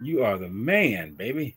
You are the man, baby.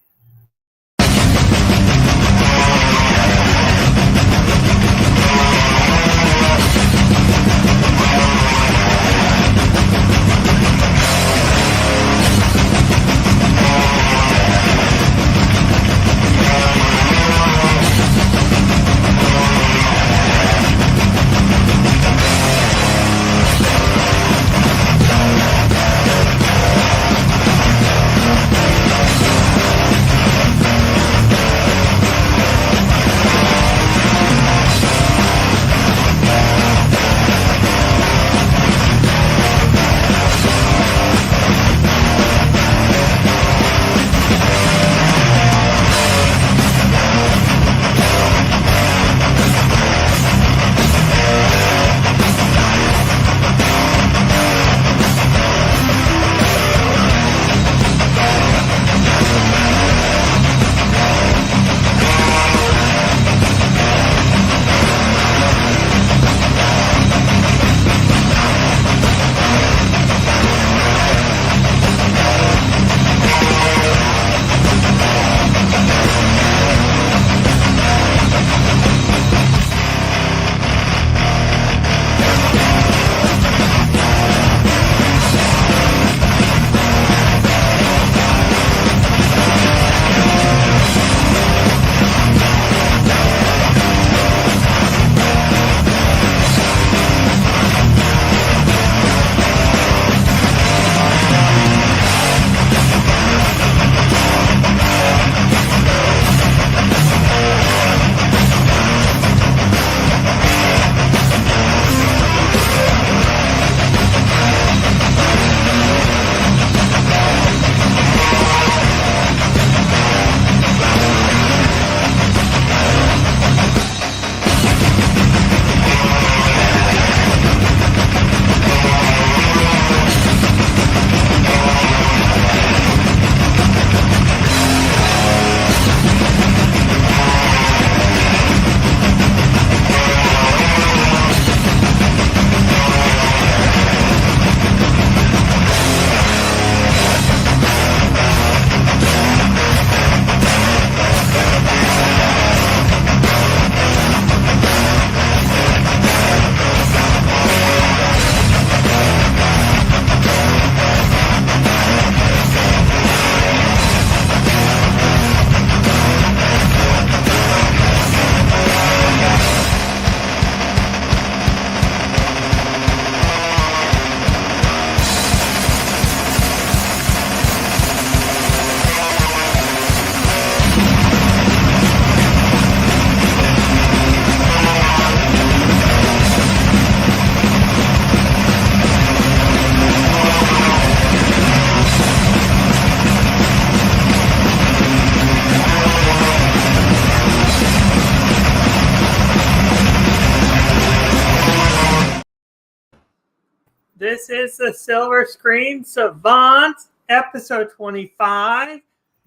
This is the Silver Screen Savants, episode 25,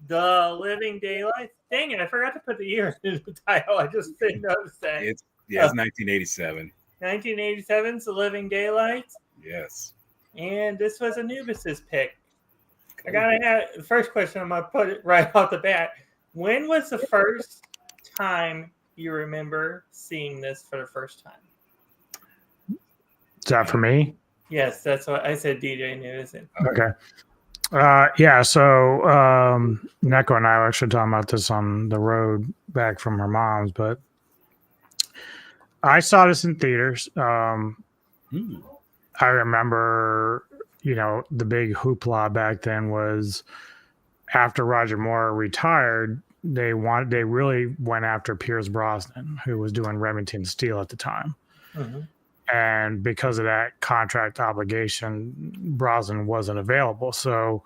The Living Daylights. Dang it, I forgot to put the year in the title. I just didn't notice that. It's 1987. 1987's The Living Daylights. Yes. And this was Anubis's pick. I gotta have the first question. I'm gonna put it right off the bat. When was the first time you remember seeing this for the first time? Is that for me? Yes, that's what I said. DJ Anubis. Okay. Yeah. So Neko and I were actually talking about this on the road back from her mom's, but I saw this in theaters. I remember, the big hoopla back then was after Roger Moore retired, they really went after Pierce Brosnan, who was doing Remington Steele at the time. Mm-hmm. And because of that contract obligation, Brosnan wasn't available. So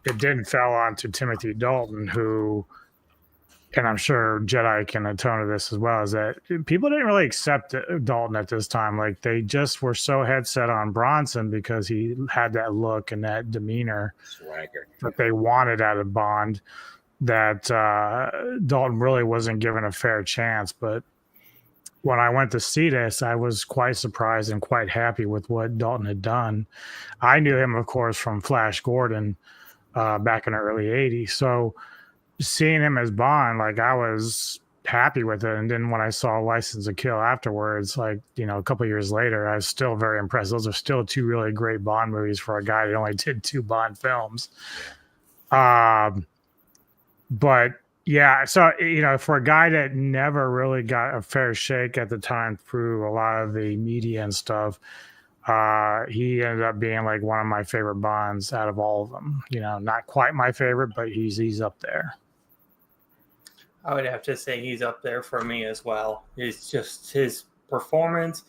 it didn't fall onto Timothy Dalton, who, and I'm sure Jedi can atone to this as well, is that people didn't really accept Dalton at this time. Like, they just were so head set on Bronson because he had that look and that demeanor that they wanted out of Bond, that Dalton really wasn't given a fair chance. But when I went to see this, I was quite surprised and quite happy with what Dalton had done. I knew him, of course, from Flash Gordon, back in the early 80s. So seeing him as Bond, like I was happy with it. And then when I saw License to Kill afterwards, like, you know, a couple of years later, I was still very impressed. Those are still two really great Bond movies for a guy that only did 2 Bond films. But yeah, so, you know, for a guy that never really got a fair shake at the time through a lot of the media and stuff, he ended up being like one of my favorite Bonds out of all of them. You know, not quite my favorite, but he's up there. I would have to say he's up there for me as well. It's just his performance.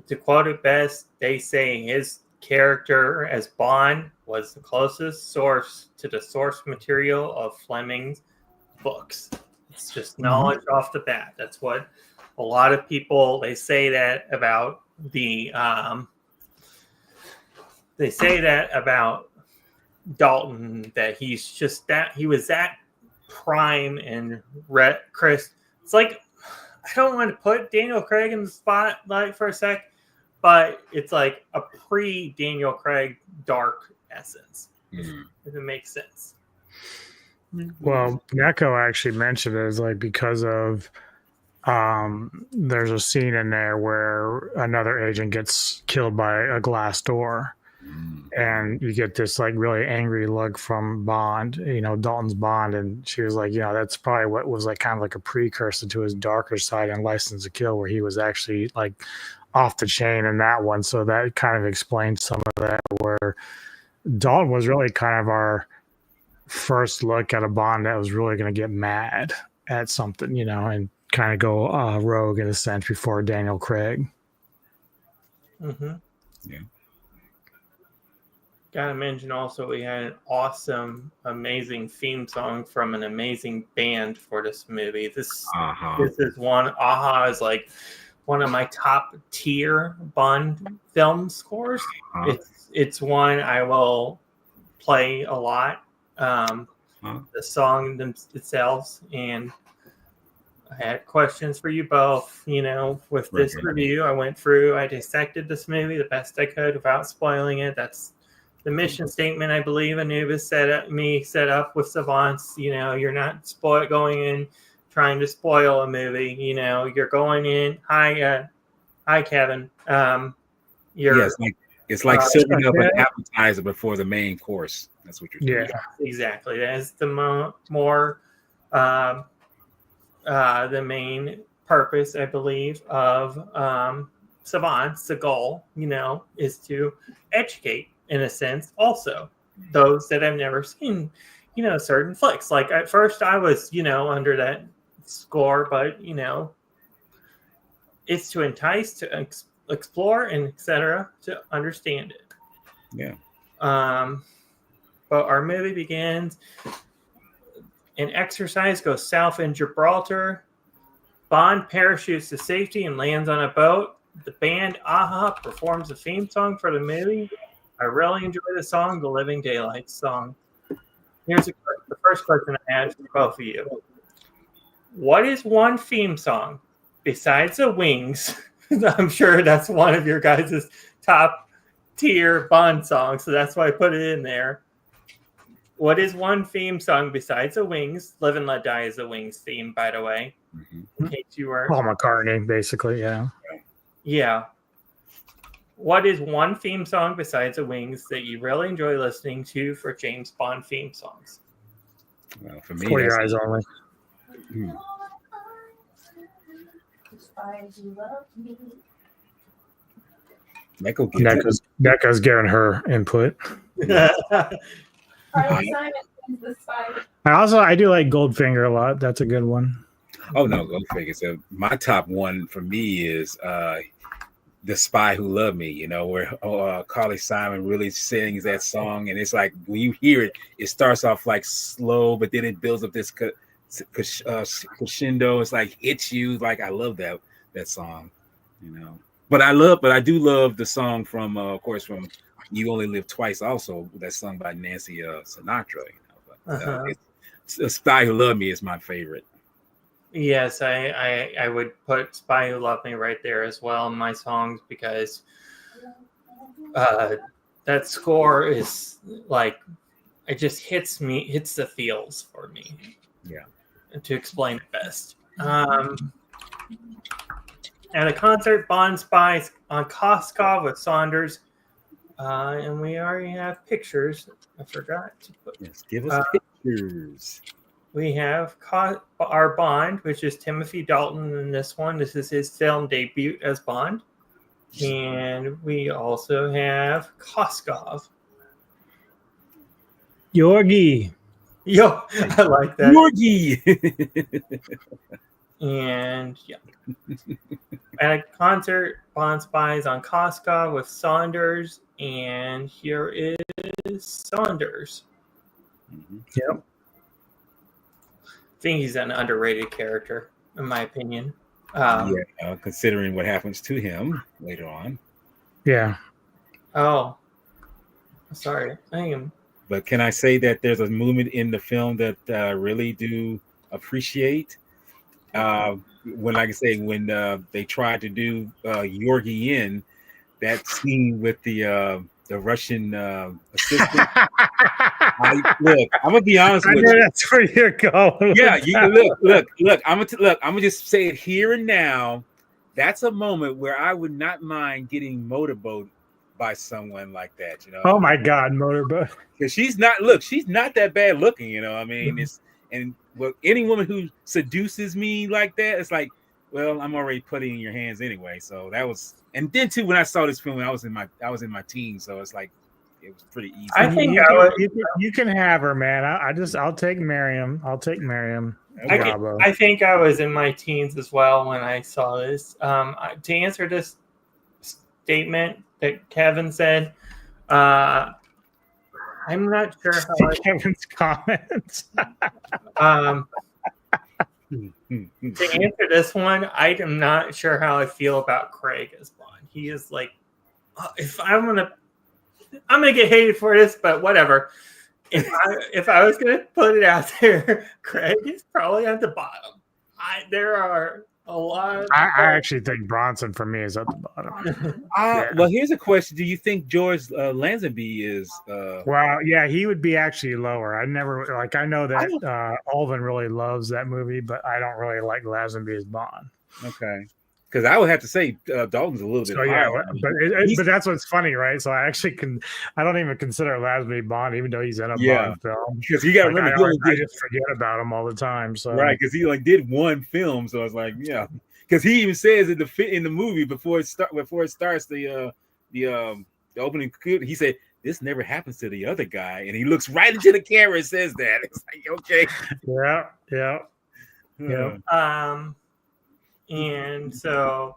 To quote it best, they say his character as Bond was the closest source to the source material of Fleming's books. It's just knowledge off the bat. That's what a lot of people, they say that about the they say that about Dalton, that he's just that he was that prime and Chris. It's like, I don't want to put Daniel Craig in the spotlight for a sec, but it's like a pre-Daniel Craig dark essence, if it makes sense. Well, Neko actually mentioned it as like because of there's a scene in there where another agent gets killed by a glass door. And you get this like really angry look from Bond, you know, Dalton's Bond. And she was like, you know, that's probably what was like kind of like a precursor to his darker side in License to Kill, where he was actually like off the chain in that one. So that kind of explains some of that, where Dalton was really kind of our first look at a Bond that was really going to get mad at something, you know, and kind of go rogue in a sense before Daniel Craig. Yeah. Gotta mention also, we had an awesome, amazing theme song from an amazing band for this movie. This is one. Aha is like one of my top tier Bond film scores. It's one I will play a lot. The song itself, and I had questions for you both. You know, with this review, I dissected this movie the best I could without spoiling it. That's the mission statement, I believe, Anubis set up with Savants. You know, you're not going in trying to spoil a movie. You know, you're going in. Hi, Kevin. It's like serving up an appetizer before the main course. That's what you're doing. Yeah, exactly. That is the more the main purpose, I believe, of Savants. The goal, you know, is to educate, in a sense, also those that have never seen, you know, certain flicks. Like at first I was, you know, under that score, but, you know, it's to entice, to explore, and etc., to understand it. Yeah. But our movie begins. An exercise goes south in Gibraltar. Bond parachutes to safety and lands on a boat. The band Aha performs a theme song for the movie. I really enjoy the song, The Living Daylights song. Here's the first question I had for both of you. What is one theme song besides the Wings? I'm sure that's one of your guys' top tier Bond songs, so that's why I put it in there. What is one theme song besides the Wings? Live and Let Die is the Wings theme, by the way. In case you were Paul McCartney, basically, yeah. Yeah. What is one theme song besides the Wings that you really enjoy listening to for James Bond theme songs? Well, for me, For Your Eyes Only. Neko's giving her input. I do like Goldfinger a lot. That's a good one. Oh no, Goldfinger. So my top one for me is The Spy Who Loved Me, you know, where Carly Simon really sings that song. And it's like, when you hear it, it starts off like slow, but then it builds up this crescendo. It's like, hits you. Like, I love that song, you know. But I do love the song from, of course, from You Only Live Twice also. That's sung by Nancy Sinatra, you know. But, The Spy Who Loved Me is my favorite. Yes, I would put Spy Who Loved Me right there as well in my songs, because that score is like it just hits the feels for me. Yeah. To explain it best. At a concert, Bond spies on Koskov with Saunders. And we already have pictures. I forgot to put. Yes, give us pictures. We have our Bond, which is Timothy Dalton in this one. This is his film debut as Bond. And we also have Koskov. Georgi. Yo, I like that. Georgi. And yeah. At a concert, Bond spies on Koskov with Saunders. And here is Saunders. Yep. I think he's an underrated character, in my opinion. Considering what happens to him later on. Yeah. Oh, sorry. But can I say that there's a movement in the film that I really do appreciate? When they tried to do Georgi in that scene with the Russian assistant. I'm gonna be honest with you. That's where you're going. Yeah, look. I'm gonna just say it here and now. That's a moment where I would not mind getting motorboated by someone like that. You know. Oh my God, motorboat. Because she's not that bad looking. You know. I mean, any woman who seduces me like that, it's like, well, I'm already putting in your hands anyway. So that was, and then too, when I saw this film, I was in my teens, so it's like it was pretty easy. I think you can have her, man. I'll take Miriam. I'll take Miriam. I think I was in my teens as well when I saw this. To answer this statement that Kevin said, I'm not sure how Kevin's comments. To answer this one, I am not sure how I feel about Craig as Bond. He is like, if I'm gonna get hated for this, but whatever. If I was gonna put it out there, Craig is probably at the bottom. There are a lot. I actually think Bronson for me is at the bottom. Well, here's a question: do you think George Lazenby is? Well, yeah, he would be actually lower. I know that Alvin really loves that movie, but I don't really like Lazenby as Bond. Okay. Because I would have to say Dalton's a little bit higher. But that's what's funny, right? So I don't even consider Lazenby Bond, even though he's in a Bond film. Because you got to remember, I just forget about him all the time. So right, because he did one film, so I was like, yeah. Because he even says in the movie before it starts the opening, he said, "This never happens to the other guy," and he looks right into the camera and says that. It's like, okay, yeah. And so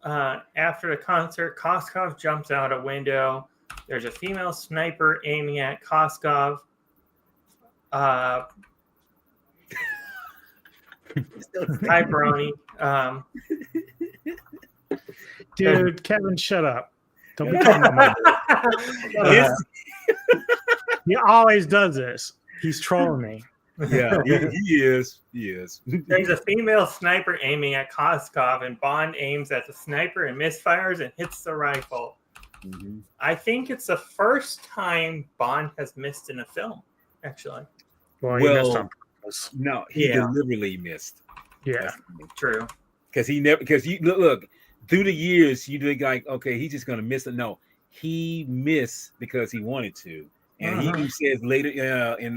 after the concert, Koskov jumps out a window. There's a female sniper aiming at Koskov. Hi, Brony. Dude, Kevin, shut up. Don't be talking about my He always does this. He's trolling me. Yeah, he is. There's a female sniper aiming at Koskov, and Bond aims at the sniper and misfires and hits the rifle. Mm-hmm. I think it's the first time Bond has missed in a film, actually. Well, he missed on purpose. No, he deliberately missed. Yeah, true. Because you look through the years, you think like, okay, he's just gonna miss it. No, he missed because he wanted to, and he even says later in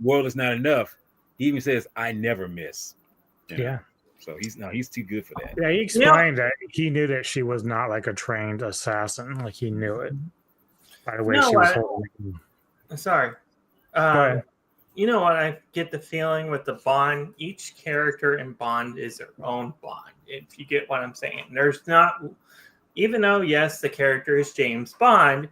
World Is Not Enough, he even says, "I never miss." Yeah. So he's too good for that. Yeah, he explained that he knew that she was not like a trained assassin. Like he knew it by the way she was holding. Sorry. You know what? I get the feeling with the Bond, each character in Bond is their own Bond. If you get what I'm saying, there's not, even though yes, the character is James Bond,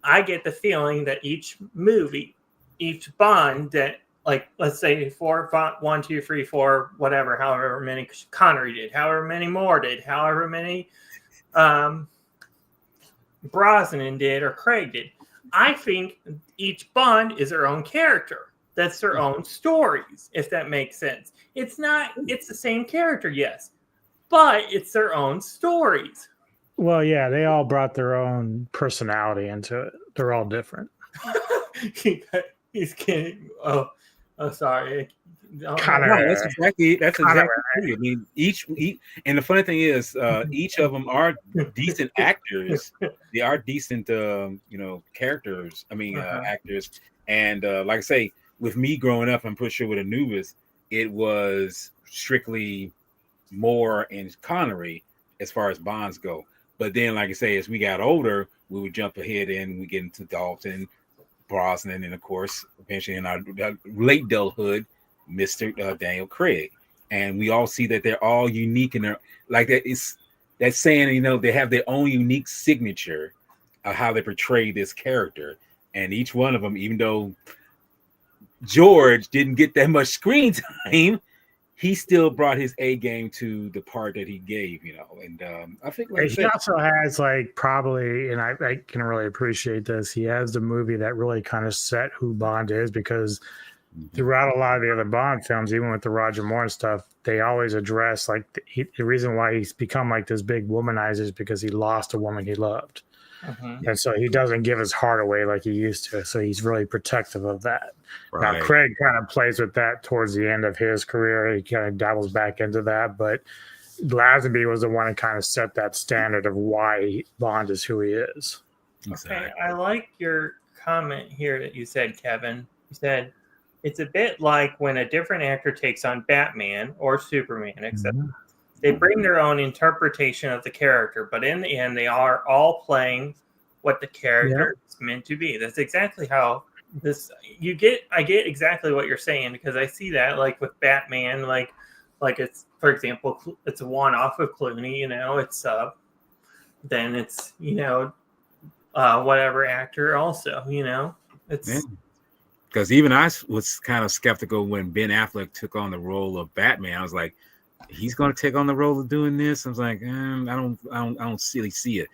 I get the feeling that each movie, each Bond that, like, let's say 1, 2, 3, 4, whatever, however many Connery did, however many Moore did, however many Brosnan did or Craig did. I think each Bond is their own character. That's their own stories, if that makes sense. It's the same character, yes, but it's their own stories. Well, yeah, they all brought their own personality into it. They're all different. He's kidding. Oh, sorry. Kind No, of. that's exactly true. I mean, each and the funny thing is, each of them are decent actors. They are decent, characters. I mean, actors. And like I say, with me growing up, I'm pretty sure with Anubis, it was strictly Moore and Connery as far as Bonds go. But then, like I say, as we got older, we would jump ahead and we get into Dalton, Brosnan, and of course, eventually in our late adulthood, Mr. Daniel Craig. And we all see that they're all unique and they're like that. It's that saying, they have their own unique signature of how they portray this character. And each one of them, even though George didn't get that much screen time, he still brought his A game to the part that he gave, And I think he also has probably, and I can really appreciate this. He has the movie that really kind of set who Bond is, because throughout a lot of the other Bond films, even with the Roger Moore and stuff, they always address the reason why he's become this big womanizer is because he lost a woman he loved. And so he doesn't give his heart away like he used to. So he's really protective of that. Right. Now, Craig kind of plays with that towards the end of his career. He kind of dabbles back into that. But Lazenby was the one who kind of set that standard of why Bond is who he is. Okay, I like your comment here that you said, Kevin. You said, it's a bit like when a different actor takes on Batman or Superman, except they bring their own interpretation of the character, but in the end, they are all playing what the character is meant to be. That's exactly how I get exactly what you're saying, because I see that with Batman, like it's, for example, it's a one-off of Clooney, it's then it's whatever actor also, it's. Because even I was kind of skeptical when Ben Affleck took on the role of Batman. I was like, he's going to take on the role of doing this. I was like, I don't really see it.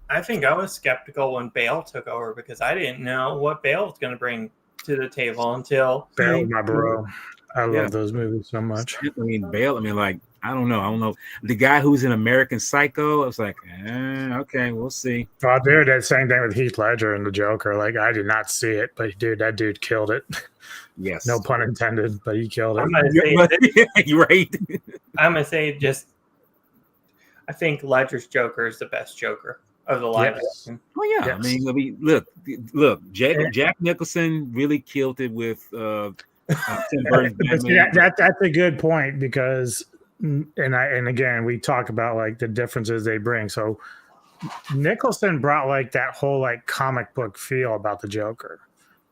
I think I was skeptical when Bale took over, because I didn't know what Bale was going to bring to the table until Bale, my bro. I love those movies so much. I mean, Bale. I mean, I don't know. The guy who's in American Psycho, I was like, okay, we'll see. Oh, dude, that same thing with Heath Ledger and the Joker. I did not see it, but that dude killed it. Yes. No pun intended, but he killed it. You're right. I'm going to say I think Ledger's Joker is the best Joker of the live action. Oh, yeah. Yes. I mean, look, Jack Nicholson really killed it with Tim Burton's Batman. That's a good point, because and again, we talk about the differences they bring. So Nicholson brought that whole comic book feel about the Joker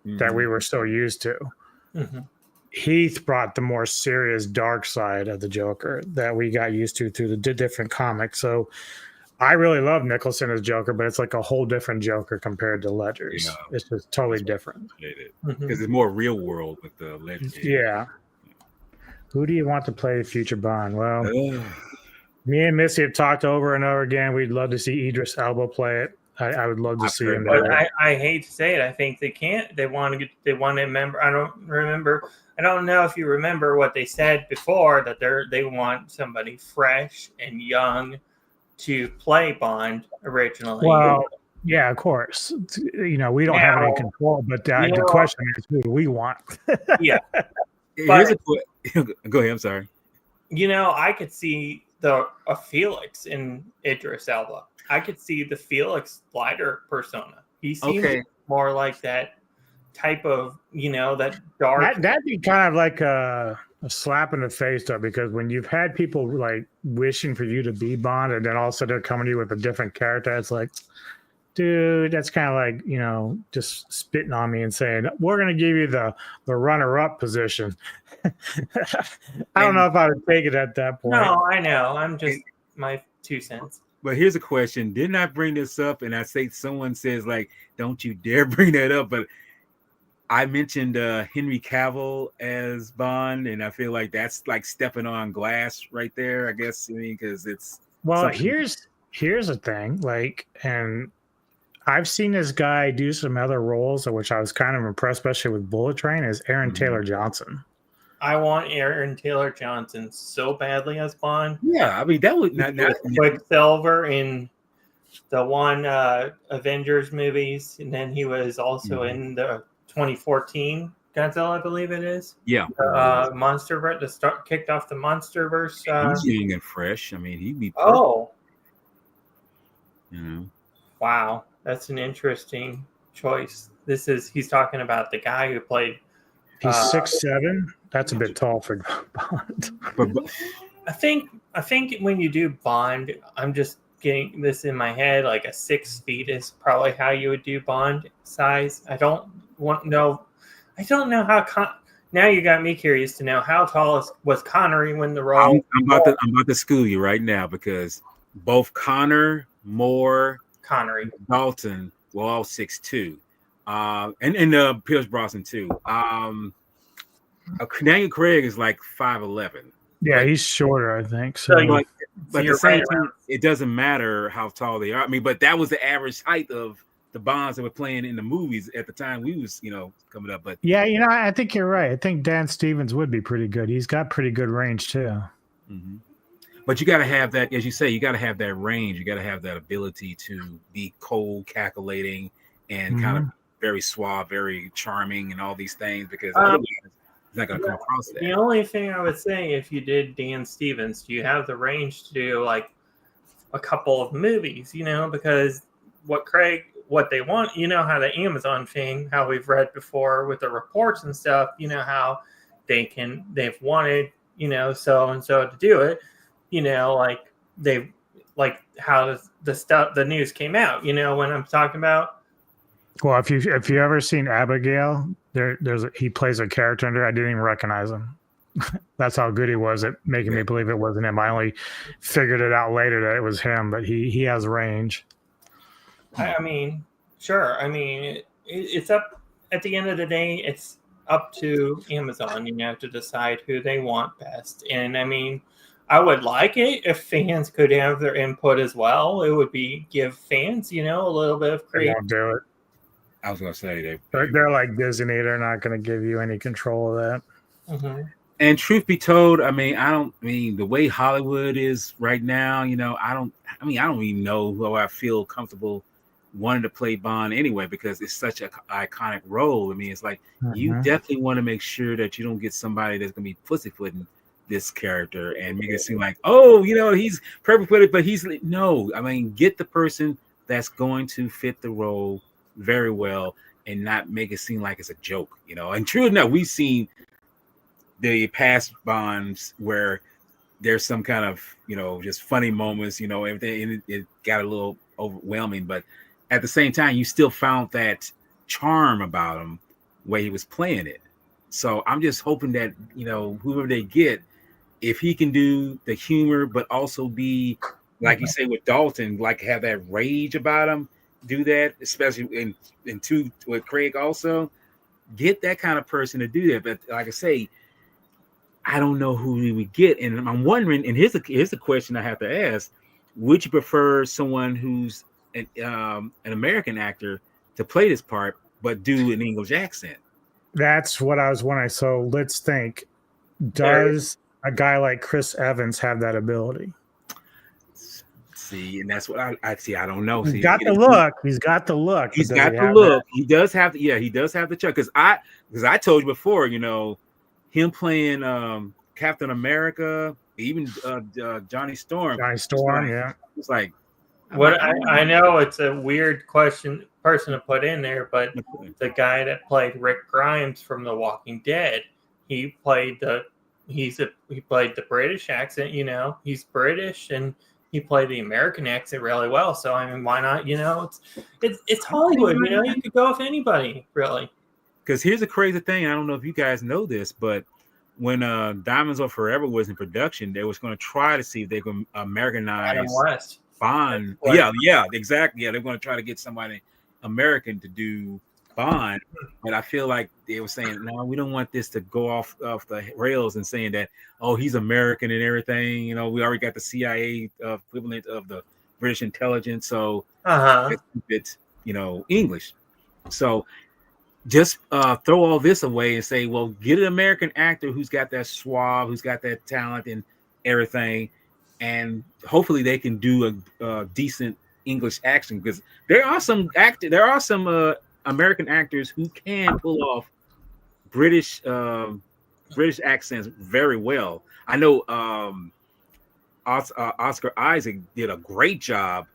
that we were so used to. Heath brought the more serious dark side of the Joker that we got used to through the different comics. So I really love Nicholson as Joker, but it's a whole different Joker compared to Ledger's. Yeah, it's just totally different. Because it's more real world with the Ledger. Yeah. Who do you want to play the future Bond? Well, me and Missy have talked over and over again. We'd love to see Idris Elba play it. I would love to see him. But I hate to say it. I think they can't. They want to remember. I don't know if you remember what they said before, that they want somebody fresh and young to play Bond originally. Well, yeah, of course. We don't have any control, but the question is, who do we want? Yeah. Go ahead. I'm sorry. I could see a Felix in Idris Elba. I could see the Felix Leiter persona. He seems more like that type of, that dark. That'd be kind of like a slap in the face, though, because when you've had people wishing for you to be Bond, and then all of a sudden they're coming to you with a different character, it's like, dude, that's kind of just spitting on me and saying, we're going to give you the runner-up position. I don't know if I would take it at that point. No, I know. I'm just my 2 cents. But here's a question. Didn't I bring this up? And I say someone says, don't you dare bring that up. But I mentioned Henry Cavill as Bond, and I feel like that's stepping on glass right there, I guess, because it's... Well, here's the thing. And I've seen this guy do some other roles, which I was kind of impressed, especially with Bullet Train, is Aaron Taylor Johnson. I want Aaron Taylor Johnson so badly as Bond. Yeah, I mean, that would not Quicksilver in the one Avengers movies, and then he was also in the 2014 Godzilla, I believe it is. Yeah. MonsterVerse. Kicked off the MonsterVerse. He's young and fresh. I mean, he'd be perfect. Oh, You know. wow, that's an interesting choice. He's talking about the guy who played. He's 6'7". That's a bit tall for Bond. But I think when you do Bond, I'm just getting this in my head. Like a 6 feet is probably how you would do Bond size. I don't know how. Now you got me curious to know how tall was Connery when the role. I'm about to school you right now, because both Connery, Dalton were all 6'2", and Pierce Brosnan too. Daniel Craig is like 5'11". Yeah, he's shorter, I think. So, but at the same time, it doesn't matter how tall they are. I mean, but that was the average height of the Bonds that were playing in the movies at the time we was, coming up. But yeah, I think you're right. I think Dan Stevens would be pretty good. He's got pretty good range too. Mm-hmm. But you got to have that, as you say, you got to have that range. You got to have that ability to be cold, calculating, and kind of very suave, very charming, and all these things, because otherwise it's not going to come across that. The only thing I would say, if you did Dan Stevens, do you have the range to do like a couple of movies, because what they want, how the Amazon thing, how we've read before with the reports and stuff, how they've wanted, so and so to do it, like how the news came out, when I'm talking about. Well, if you ever seen Abigail, he plays a character under. I didn't even recognize him. That's how good he was at making me believe it wasn't him. I only figured it out later that it was him, but he has range. I mean, sure. I mean, it's up at the end of the day. It's up to Amazon, to decide who they want best. And I mean, I would like it if fans could have their input as well. It would give fans, a little bit of creativity. They won't do it. I was going to say they're like Disney. They're not going to give you any control of that. Mm-hmm. And truth be told, the way Hollywood is right now, I don't even know who I feel comfortable wanting to play Bond anyway, because it's such an iconic role. I mean, it's like you definitely want to make sure that you don't get somebody that's going to be pussyfooting this character and make it seem like, he's perfect with it, but no. I mean, get the person that's going to fit the role very well and not make it seem like it's a joke, And true enough, we've seen the past Bonds where there's some kind of, just funny moments, everything, it got a little overwhelming, but at the same time, you still found that charm about him where he was playing it. So I'm just hoping that, whoever they get, if he can do the humor, but also be, like you say with Dalton, like have that rage about him, do that, especially with Craig also, get that kind of person to do that. But like I say, I don't know who we would get. And I'm wondering, and here's the question I have to ask: would you prefer someone who's an American actor to play this part, but do an English accent? That's what I was wondering. So let's think: does a guy like Chris Evans have that ability? See, and that's what I see. I don't know. He's got the look. He's got the look. He does have. He does have the chuck. Because I told you before, him playing Captain America, even Johnny Storm. Yeah. It's like I know it's a weird person to put in there, but the guy that played Rick Grimes from The Walking Dead, he played the British accent. He's British and he played the American accent really well. So I mean, why not? It's Hollywood. You could go with anybody, really. Because here's the crazy thing. I don't know if you guys know this, but when Diamonds Are Forever was in production, they was going to try to see if they could Americanize Adam West. Bond. Yeah, exactly. Yeah, they're going to try to get somebody American to do Bond. But I feel like they were saying, no, we don't want this to go off the rails and saying that, oh, he's American and everything. We already got the CIA equivalent of the British intelligence. So it's, English. So just throw all this away and say, well, get an American actor who's got that suave, who's got that talent and everything. And hopefully they can do a decent English accent, because there are some American actors who can pull off British accents very well. I know Oscar Isaac did a great job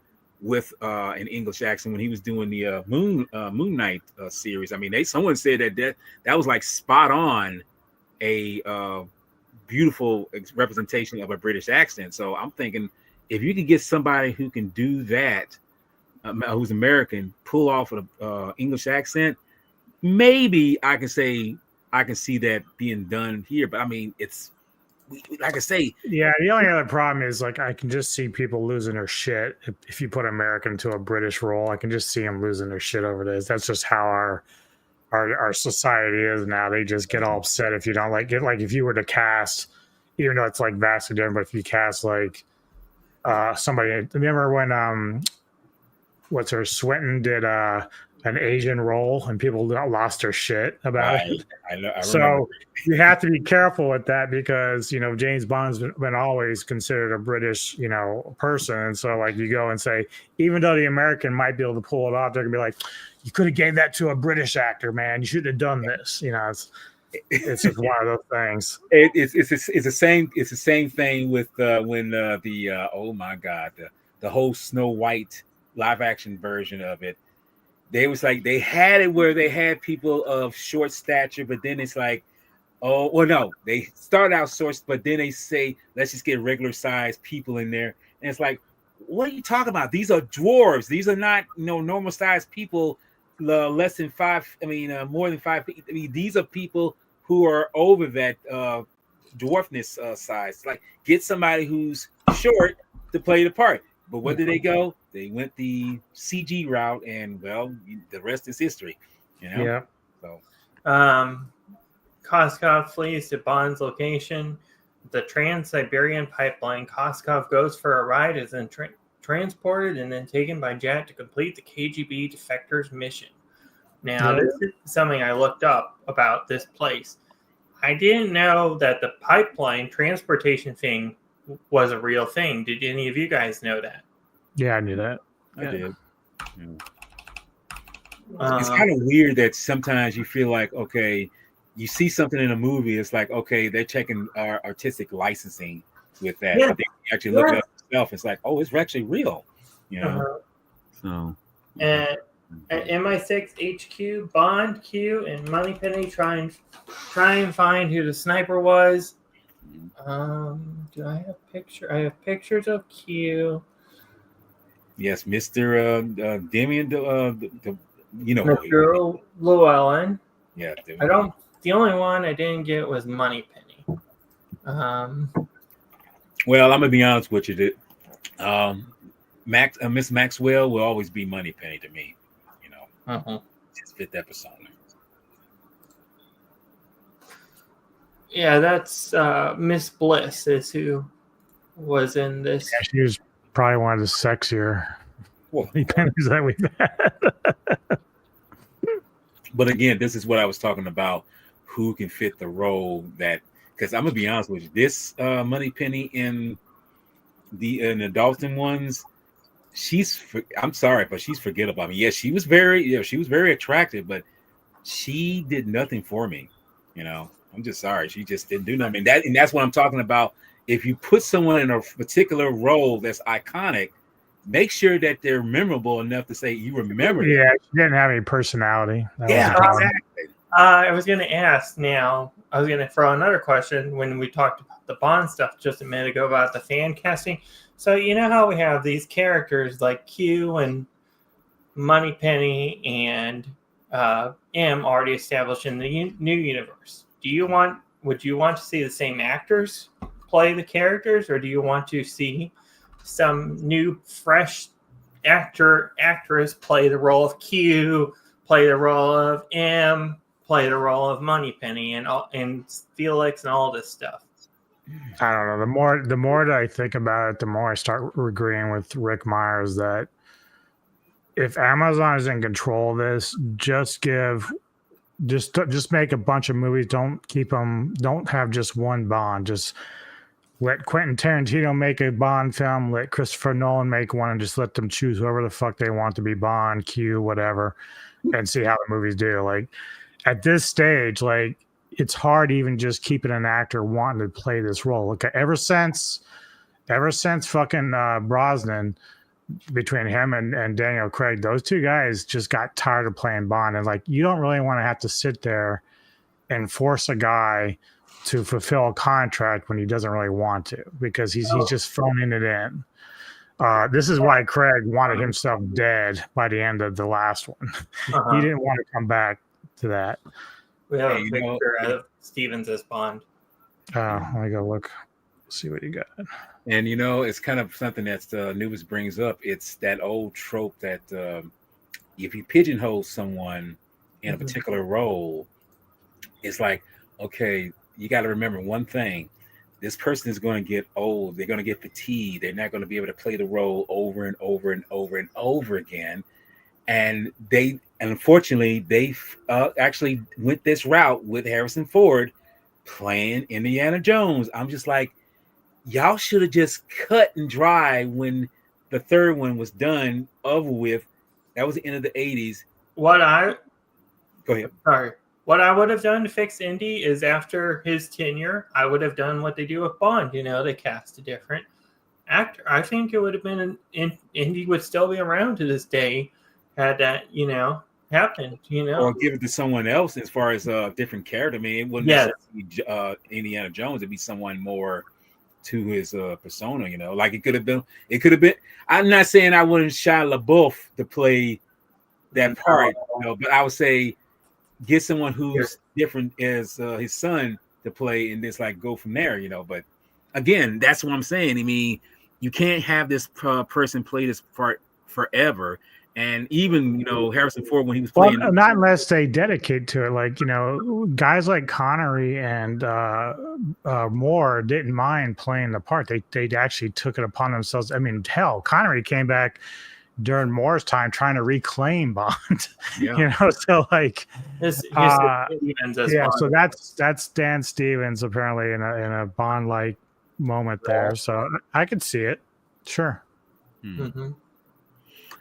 with an English accent when he was doing the Moon Knight series. I mean, someone said that was like spot on a beautiful representation of a British accent. So I'm thinking, if you could get somebody who can do that, who's American, pull off an English accent, maybe I can see that being done here. But I mean, like I say, yeah. The only other problem is, like, I can just see people losing their shit if you put American into a British role. I can just see them losing their shit over this. That's just how our society is now. They just get all upset if you don't like it. Like, if you were to cast, even though it's like vastly different, but if you cast like somebody, remember when Swinton did an Asian role and people lost their shit about it. I so you have to be careful with that, because, you know, James Bond's been always considered a British, you know, person. And so, like, you go and say, even though the American might be able to pull it off, they're gonna be like, you could have gave that to a British actor, man. You should have done this. You know, it's just one of those things. It's the same thing with when oh my God, the whole Snow White live action version of it. They was like, they had it where they had people of short stature, but then it's like, oh, well, no, they start out short, but then they say, let's just get regular sized people in there. And it's like, what are you talking about? These are dwarves. These are not, you know, normal sized people, less than 5. I mean, more than 5 feet. I mean, these are people who are over that dwarfness size. Like, get somebody who's short to play the part. But where did they go? They went the CG route, and, well, the rest is history. You know? Yeah. So, Koskov flees to Bond's location, the Trans-Siberian pipeline. Koskov goes for a ride, is then transported and then taken by jet to complete the KGB defector's mission. Now, this is something I looked up about this place. I didn't know that the pipeline transportation thing was a real thing. Did any of you guys know that? Yeah, I knew that. I did. Yeah. It's kind of weird that sometimes you feel like, okay, you see something in a movie, it's like, okay, they're checking our artistic licensing with that. Yeah. But they actually look it up themselves. It's like, oh, it's actually real. You know? So, and at MI6 HQ, Bond, Q, and Moneypenny try and find who the sniper was. Do I have picture? I have pictures of Q. Yes, Mr. Demian, you know, Mr. Llewellyn. Yeah, The only one I didn't get was Moneypenny. Well, I'm gonna be honest with you. Miss Maxwell will always be Moneypenny to me. You know, just fit that persona. Yeah, that's Miss Bliss is who was in this. Yeah, she was probably one of the sexier Moneypennies that we've had. But again, this is what I was talking about. Who can fit the role that? Because I'm gonna be honest with you, this Moneypenny in the Dalton ones, I'm sorry, but she's forgettable. I mean, yes, she was very attractive, but she did nothing for me. You know, I'm just sorry, she just didn't do nothing. And that's what I'm talking about. If you put someone in a particular role that's iconic, make sure that they're memorable enough to say you remember. Yeah, she didn't have any personality. Exactly. I was going to ask now. I was going to throw another question when we talked about the Bond stuff just a minute ago about the fan casting. So you know how we have these characters like Q and Moneypenny and M already established in the new universe. Would you want to see the same actors play the characters, or do you want to see some new, fresh actress play the role of Q, play the role of M, play the role of Moneypenny and Felix and all this stuff? I don't know. The more that I think about it, the more I start agreeing with Rick Myers that if Amazon is in control of this, just make a bunch of movies. Don't have just one Bond. Just let Quentin Tarantino make a Bond film, let Christopher Nolan make one, and just let them choose whoever the fuck they want to be Bond, Q, whatever, and see how the movies do. Like at this stage, like it's hard even just keeping an actor wanting to play this role. Okay, ever since fucking Brosnan, between him and Daniel Craig, those two guys just got tired of playing Bond, and like you don't really want to have to sit there and force a guy to fulfill a contract when he doesn't really want to, because he's just phoning it in. This is why Craig wanted himself dead by the end of the last one. He didn't want to come back to that. We have a picture of Stevens as Bond. Let me go look, see what you got. And it's kind of something that Anubis brings up. It's that old trope that if you pigeonhole someone in a particular role, it's like, okay, you got to remember one thing. This person is going to get old. They're going to get fatigued. They're not going to be able to play the role over and over and over and over again. And unfortunately, they actually went this route with Harrison Ford playing Indiana Jones. I'm just like, y'all should have just cut and dry when the third one was done, over with. That was the end of the 80s. Go ahead. Sorry. What I would have done to fix Indy is after his tenure, I would have done what they do with Bond. They cast a different actor. I think it would have been Indy would still be around to this day had that, happened, Or give it to someone else as far as a different character. I mean, it wouldn't necessarily be Indiana Jones. It'd be someone more to his persona, like it could have been. I'm not saying I wanted Shia LaBeouf to play that part, but I would say get someone who's different as his son to play, and just like go from there, But again, that's what I'm saying. I mean, you can't have this person play this part forever. And even Harrison Ford, when he was playing, not unless they dedicate to it. Like guys like Connery and Moore didn't mind playing the part. They actually took it upon themselves. I mean, hell, Connery came back during Moore's time trying to reclaim Bond. So like, so that's Dan Stevens apparently in a Bond like moment there. So I could see it, sure.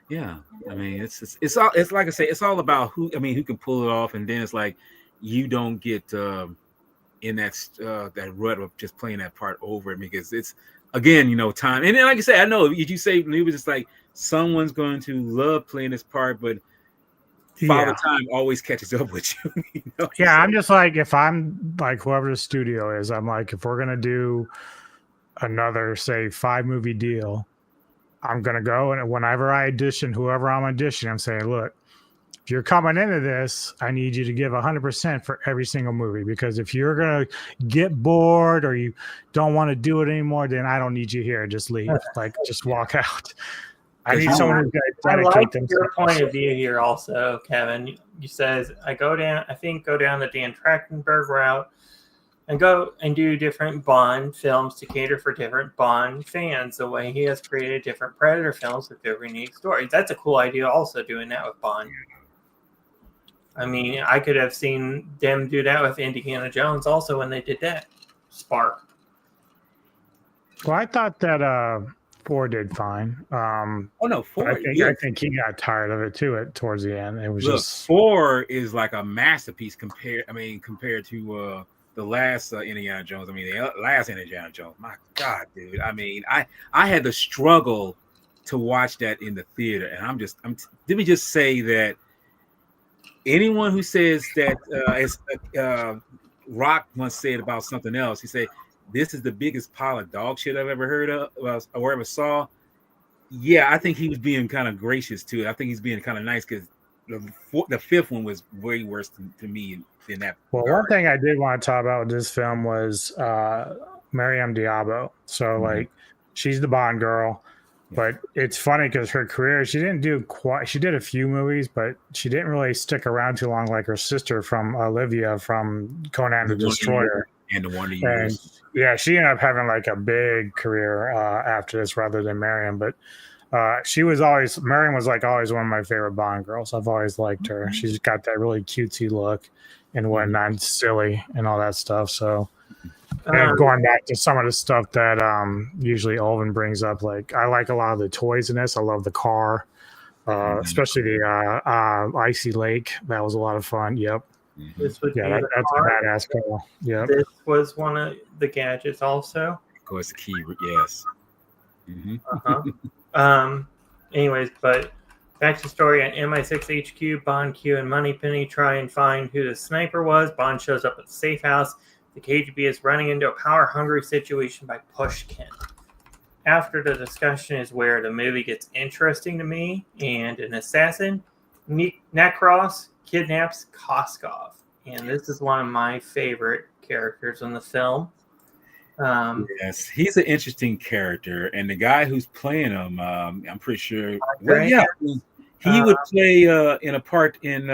Yeah, I mean, it's like I say, it's all about who can pull it off, and then it's like you don't get in that rut of just playing that part over, because it's again, time. And then, like I said, I know you say it was just like someone's going to love playing this part, but Father Time always catches up with you. Yeah, I'm just like, if I'm like whoever the studio is, I'm like, if we're gonna do another, say, 5-movie deal, I'm going to go, and whenever I audition, whoever I'm auditioning, I'm saying, look, if you're coming into this, I need you to give 100% for every single movie, because if you're going to get bored or you don't want to do it anymore, then I don't need you here. Just leave. Like, just walk out. I need someone who's going to dedicate like themselves. Your point of view here also, Kevin. You says, I go down the Dan Trachtenberg route, and go and do different Bond films to cater for different Bond fans, the way he has created different Predator films with very unique stories. That's a cool idea also, doing that with Bond. I mean, I could have seen them do that with Indiana Jones also when they did that. Spark. Well, I thought that Ford did fine. Ford. I think he got tired of it too towards the end. It was just Ford is like a masterpiece compared to the last Indiana Jones. I mean, the last Indiana Jones. My God, dude. I mean, I had to struggle to watch that in the theater, and let me just say that anyone who says that, as Rock once said about something else, he said, "This is the biggest pile of dog shit I've ever heard of or ever saw." Yeah, I think he was being kind of gracious too. I think he's being kind of nice, because the fifth one was way worse to me than that. Well, one thing I did want to talk about with this film was Miriam Diabo. So, like, she's the Bond girl, but it's funny because her career, she did a few movies, but she didn't really stick around too long, like her sister from Olivia from Conan the Destroyer. And the Wonder Years. Yeah, she ended up having like a big career after this rather than Miriam, but Miriam was like always one of my favorite Bond girls. I've always liked her. She's got that really cutesy look and whatnot, silly and all that stuff. So And going back to some of the stuff that usually Olvin brings up, like I like a lot of the toys in this. I love the car, especially the Icy Lake. That was a lot of fun. Yep. This would be that's a badass car. Yeah. This was one of the gadgets also. Of course, the key. Yes. Anyways, but back to the story. At MI6 HQ, Bond, Q, and Moneypenny try and find who the sniper was. Bond shows up at the safe house. The KGB is running into a power-hungry situation by Pushkin. After the discussion is where the movie gets interesting to me, and an assassin, Necros, kidnaps Koskov. And this is one of my favorite characters in the film. Yes, he's an interesting character, and the guy who's playing him, I'm pretty sure. Well, yeah, he would play in a part in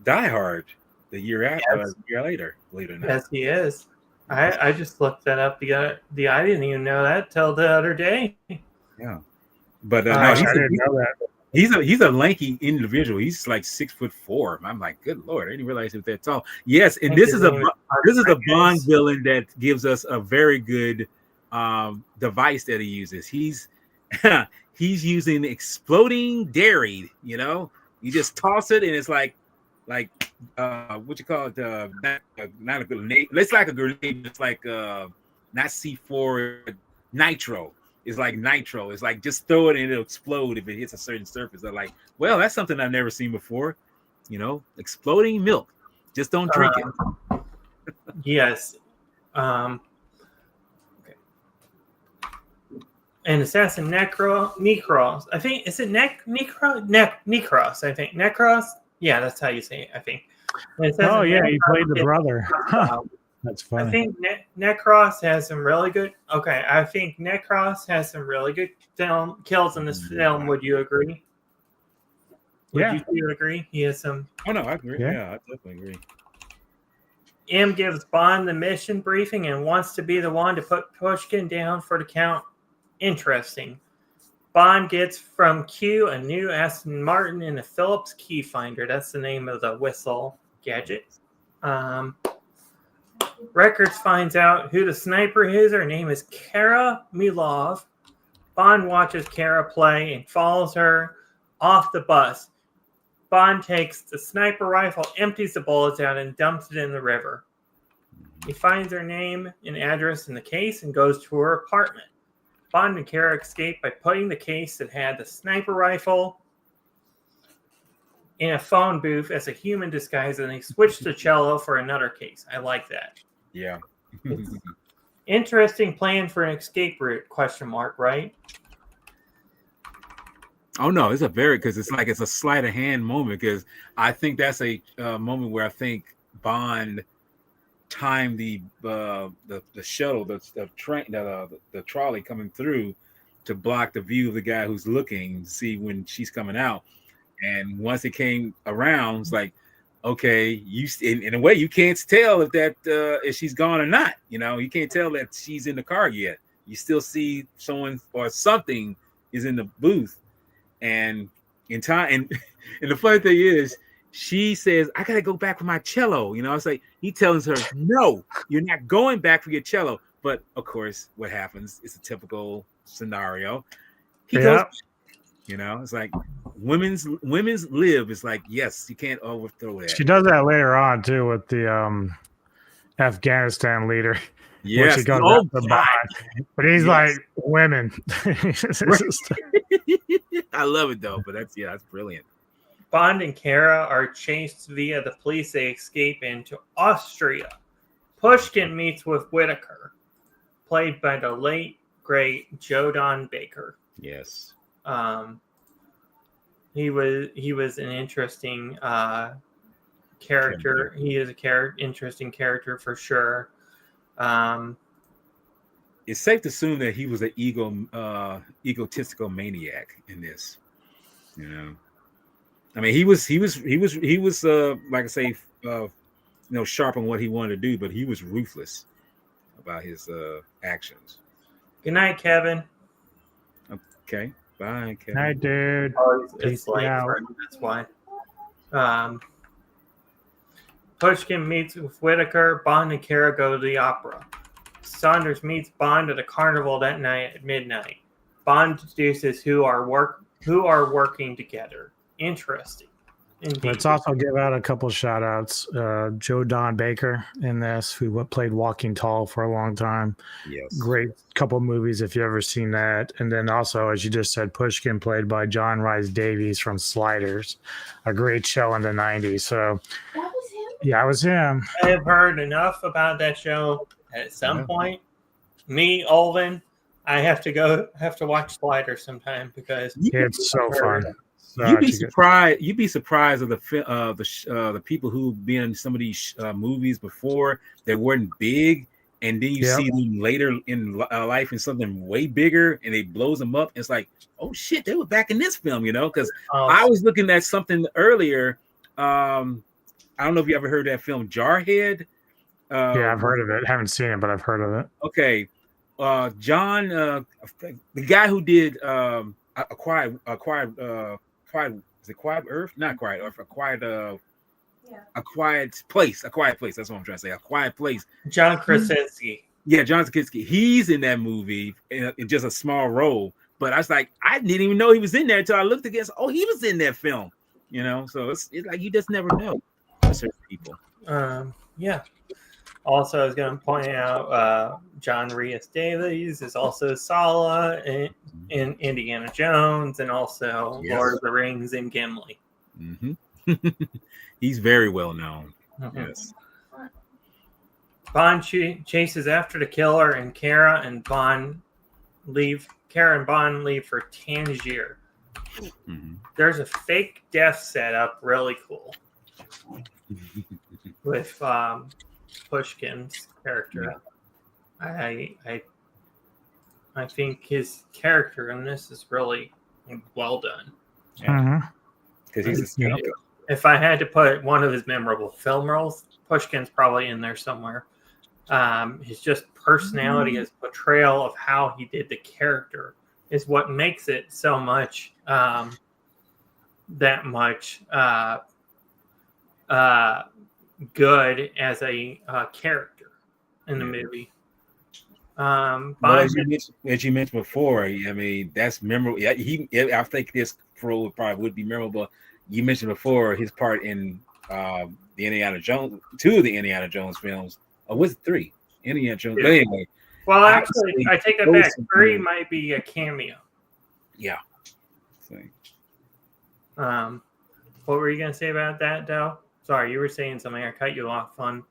Die Hard the year after, year later. Believe it or not. Yes, he is. I just looked that up. I didn't even know that till the other day. Yeah, but no, I didn't know that. He's a lanky individual. He's like 6'4". I'm like, good Lord, I didn't realize he was that tall. Yes, and this is a Bond villain that gives us a very good device that he uses. He's using exploding dairy. You know, you just toss it and it's like what you call it? Not a grenade. It's like a grenade. It's like not C4 nitro. It's like nitro. It's like just throw it and it'll explode if it hits a certain surface. They're like, well, that's something I've never seen before. You know, exploding milk. Just don't drink it. Yes. Okay. And assassin Necros. I think is it Necros. I think Necros. Yeah, that's how you say it. I think. Oh yeah, he played the brother. That's funny. I think Necros has some really good. Okay, I think Necros has some really good kills in this film. Would you agree? Would you agree? He has some. Oh no, I agree. Yeah, I definitely agree. M gives Bond the mission briefing and wants to be the one to put Pushkin down for the count. Interesting. Bond gets from Q a new Aston Martin and a Phillips key finder. That's the name of the whistle gadget. Records finds out who the sniper is. Her name is Kara Milovy. Bond watches Kara play and follows her off the bus. Bond takes the sniper rifle, empties the bullets out, and dumps it in the river. He finds her name and address in the case and goes to her apartment. Bond and Kara escape by putting the case that had the sniper rifle in a phone booth as a human disguise, and they switch to cello for another case. I like that. Yeah. Interesting plan for an escape route, ? Right? Oh no, it's because it's a sleight of hand moment, because I think that's a moment where I think Bond timed the shuttle, the train, the trolley coming through to block the view of the guy who's looking to see when she's coming out. And once it came around, it's like, okay, you in a way you can't tell if she's gone or not. You know, you can't tell that she's in the car yet. You still see someone or something is in the booth, and in time. And the funny thing is, she says, "I gotta go back for my cello." You know, it's like he tells her, "No, you're not going back for your cello." But of course, what happens? It's a typical scenario. He goes. You know, it's like women's live. It's like, yes, you can't overthrow that. She does that later on too with the Afghanistan leader. Yes, she goes to Bond, but he's like women. I love it though, but that's brilliant. Bond and Kara are chased via the police. They escape into Austria. Pushkin meets with Whitaker, played by the late great Joe Don Baker. Yes. He was an interesting character. He is interesting character for sure. It's safe to assume that he was an egotistical maniac in this. You know, I mean, he was like I say, sharp on what he wanted to do, but he was ruthless about his actions. Good night, Kevin. Okay. Bye, Kevin. Hi, dude. Oh, it's late. That's why. Pushkin meets with Whitaker. Bond and Kara go to the opera. Saunders meets Bond at a carnival that night at midnight. Bond deduces who are working together. Interesting. Indeed. Let's also give out a couple shout outs. Joe Don Baker in this, who played Walking Tall for a long time. Yes. Great couple movies if you've ever seen that. And then also, as you just said, Pushkin, played by John Rhys Davies from Sliders. A great show in the 90s. So That was him? yeah, it was him. I have heard enough about that show. At some point, me, Olvin, I have to watch Sliders sometime because It's so fun. You'd be surprised. You'd be surprised of the people who've been in some of these movies before that weren't big, and then you see them later in life in something way bigger, and it blows them up. It's like, oh shit, they were back in this film, Because I was looking at something earlier. I don't know if you ever heard that film Jarhead. Yeah, I've heard of it. Haven't seen it, but I've heard of it. Okay, John, the guy who did Acquired is it Quiet Earth? Not Quiet Earth. A Quiet Place. That's what I'm trying to say. A Quiet Place. John Krasinski. Yeah, John Krasinski. He's in that movie in just a small role. But I was like, I didn't even know he was in there until I looked against. Oh, he was in that film. So it's like you just never know. Certain people. Yeah. Also, I was going to point out John Rhys Davies is also Sala in Indiana Jones and also Lord of the Rings and Gimli. Mm-hmm. He's very well known. Mm-hmm. Yes. Bond chases after the killer, and Kara and Bond leave for Tangier. Mm-hmm. There's a fake death setup, really cool, with Pushkin's character. I think his character in this is really well done. Because he's a if I had to put one of his memorable film roles, Pushkin's probably in there somewhere. His just personality, his portrayal of how he did the character is what makes it so much that much good as a character in the movie. As you mentioned before, I mean, that's memorable. Yeah, I think this role probably would be memorable. You mentioned before his part in the Indiana Jones, 2 of the Indiana Jones films. Or was it 3? Indiana Jones. But anyway. Well, actually, I take that back. 3 might be a cameo. Yeah. What were you going to say about that, Del? Sorry, you were saying something. I cut you off on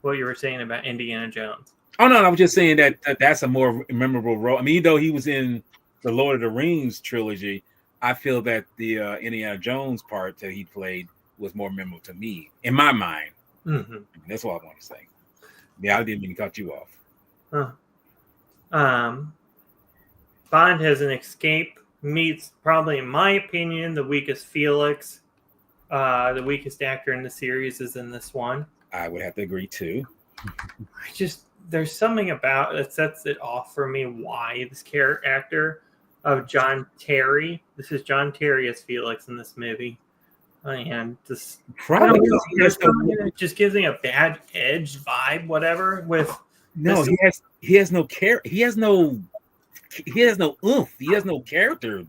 what you were saying about Indiana Jones. Oh, no, I was just saying that that's a more memorable role. I mean, even though he was in the Lord of the Rings trilogy, I feel that the Indiana Jones part that he played was more memorable to me, in my mind. Mm-hmm. That's all I want to say. Yeah, I didn't mean to cut you off. Bond has an escape, meets probably, in my opinion, the weakest Felix. The weakest actor in the series is in this one. I would have to agree too. There's something about it sets it off for me why this actor of John Terry. This is John Terry as Felix in this movie. And just probably just gives me a bad edge vibe, whatever. He has no care. He has no oomph. He has no character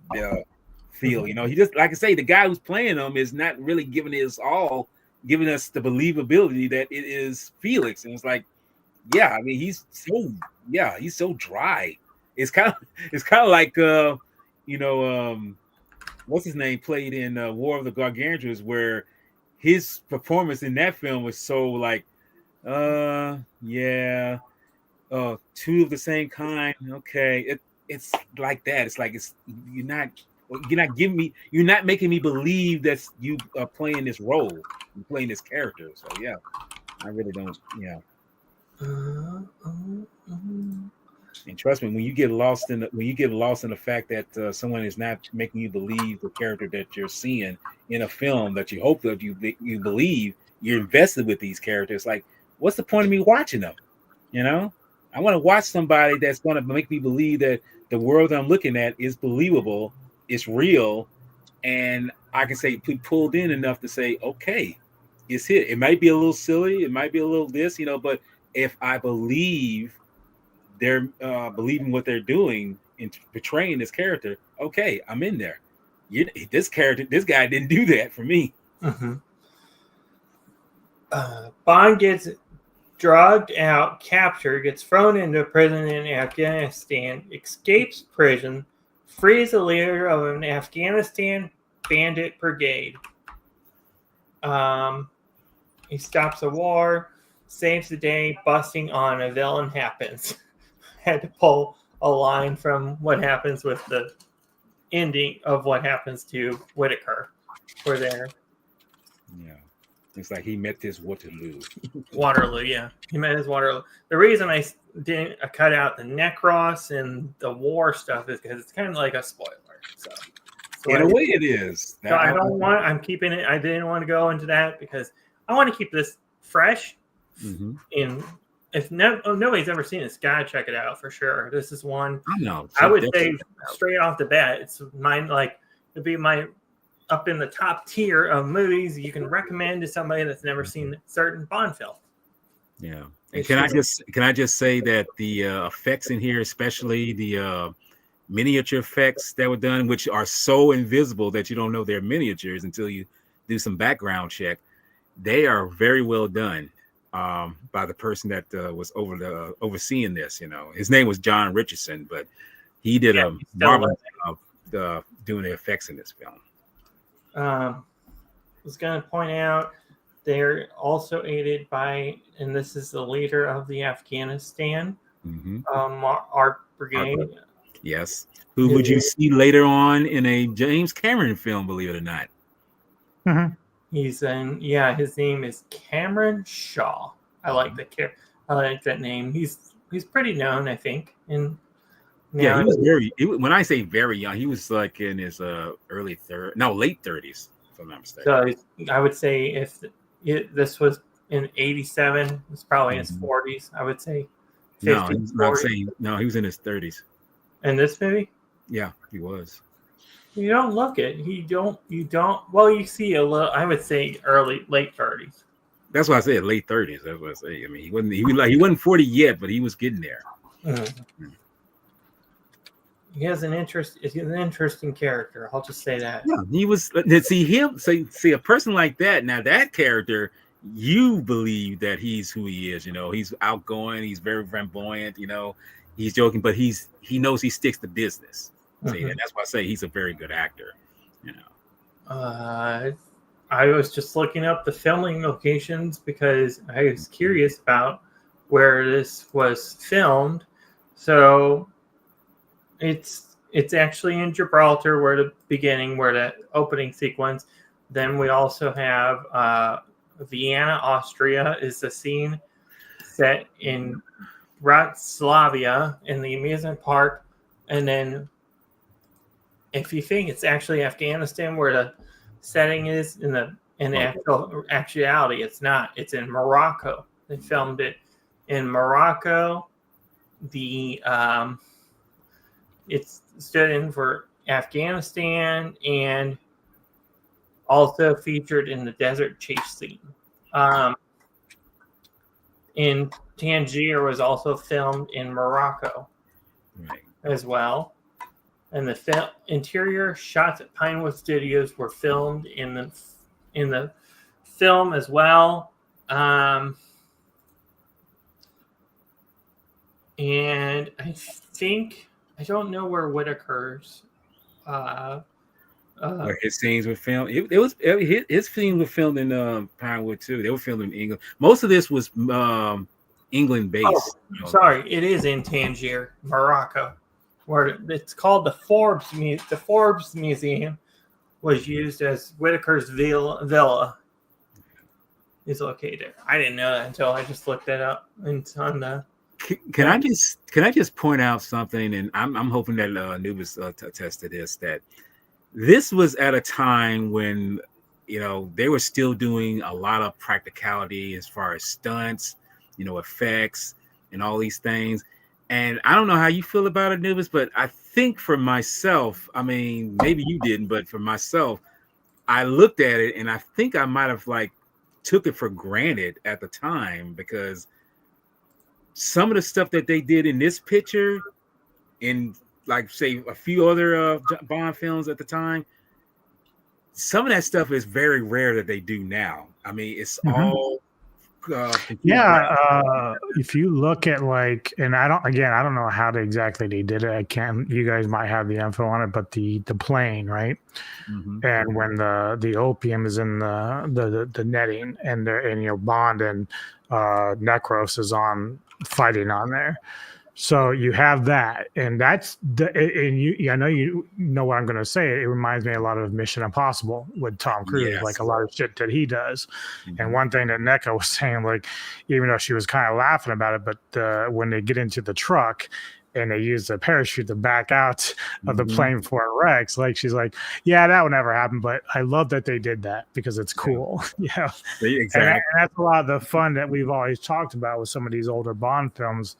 feel. He just, like I say, the guy who's playing him is not really giving us the believability that it is Felix. And it's like, yeah, I mean, he's so dry. It's kind of like what's his name played in War of the Gargantuans, where his performance in that film was so like, 2 of the same kind. Okay, it's like that. It's like you're not making me believe that you are playing this role, you're playing this character. So yeah, I really don't. Yeah. And trust me, when you get lost in the fact that someone is not making you believe the character that you're seeing in a film that you hope that you believe, you're invested with these characters. Like, what's the point of me watching them? I want to watch somebody that's going to make me believe that the world I'm looking at is believable, it's real, and I can say pulled in enough to say, okay, it's hit. It might be a little silly, it might be a little this, but if I believe they're believing what they're doing in portraying this character, okay, I'm in there. This guy didn't do that for me. Mm-hmm. Bond gets drugged out, captured, gets thrown into prison in Afghanistan, escapes prison, frees the leader of an Afghanistan bandit brigade. He stops a war, saves the day, busting on a villain happens. Had to pull a line from what happens with the ending of what happens to Whitaker. For there. Yeah. It's like he met his Waterloo. Waterloo, yeah. He met his Waterloo. The reason I cut out the Necros and the war stuff is because it's kind of like a spoiler. So in a way it is. So I'm keeping it. I didn't want to go into that because I want to keep this fresh. Mm-hmm. If nobody's ever seen this, gotta check it out for sure. This is one I would say straight off the bat. It's mine. Like it'd be my up in the top tier of movies you can recommend to somebody that's never seen certain Bond film. Yeah, and can I just say that the effects in here, especially the miniature effects that were done, which are so invisible that you don't know they're miniatures until you do some background check, they are very well done. By the person that was overseeing this, his name was John Richardson, but he did a marvelous job doing the effects in this film. I was going to point out they're also aided by, and this is the leader of the Afghanistan Art Brigade. Yes, who would you see later on in a James Cameron film? Believe it or not. Mm-hmm. He's in, his name is Cameron Shaw. I like that name. He's pretty known, I think. And he was when I say very young, he was like in his late 30s, if I'm not mistaken. So I would say if this was in 87, it's probably in his 40s. I would say 50s. No, he was in his 30s. In this movie? Yeah, he was. You don't look it. You don't. Well, you see a little. I would say late 30s. That's why I said late 30s. That's what I say. I mean, he wasn't 40 yet, but he was getting there. Mm-hmm. He has an interest. He's an interesting character. I'll just say that. Yeah, he was. See him. See a person like that. Now that character, you believe that he's who he is. He's outgoing. He's very flamboyant. He's joking, but he knows he sticks to business. See, and that's why I say he's a very good actor. I was just looking up the filming locations because I was curious about where this was filmed. So it's actually in Gibraltar, where the beginning, where the opening sequence. Then we also have Vienna, Austria, is the scene set in Bratislava in the amusement park, and then if you think it's actually Afghanistan where the setting is in actuality, it's not. It's in Morocco. They filmed it in Morocco. It's stood in for Afghanistan and also featured in the desert chase scene. In Tangier was also filmed in Morocco as well. And the interior shots at Pinewood Studios were filmed in the film as well. And I don't know where Whitaker's his scenes were filmed. His scenes were filmed in Pinewood too. They were filmed in England. Most of this was England based. Oh, sorry, it is in Tangier, Morocco. Where it's called the Forbes Museum, was used as Whitaker's villa is located. I didn't know that until I just looked that up. Can I just point out something? And I'm hoping that Anubis attests to this. That this was at a time when they were still doing a lot of practicality as far as stunts, effects, and all these things. And I don't know how you feel about it, Anubis, but I think for myself, I mean, maybe you didn't, but for myself, I looked at it and I think I might have took it for granted at the time, because some of the stuff that they did in this picture, in like say a few other Bond films at the time, some of that stuff is very rare that they do now. I mean, it's all if you look at like, and I don't know how exactly they did it. I can't. You guys might have the info on it, but the plane, right? And when the opium is in the netting, and Bond and Necros is on fighting on there. So you have that, and that's I know you know what I'm going to say. It reminds me a lot of Mission Impossible with Tom Cruise, like a lot of shit that he does. And one thing that Neko was saying, like, even though she was kind of laughing about it, but when they get into the truck and they use the parachute to back out of the plane before it wrecks, like, she's like, yeah, that would never happen, but I love that they did that because it's cool. Exactly. And that's a lot of the fun that we've always talked about with some of these older Bond films,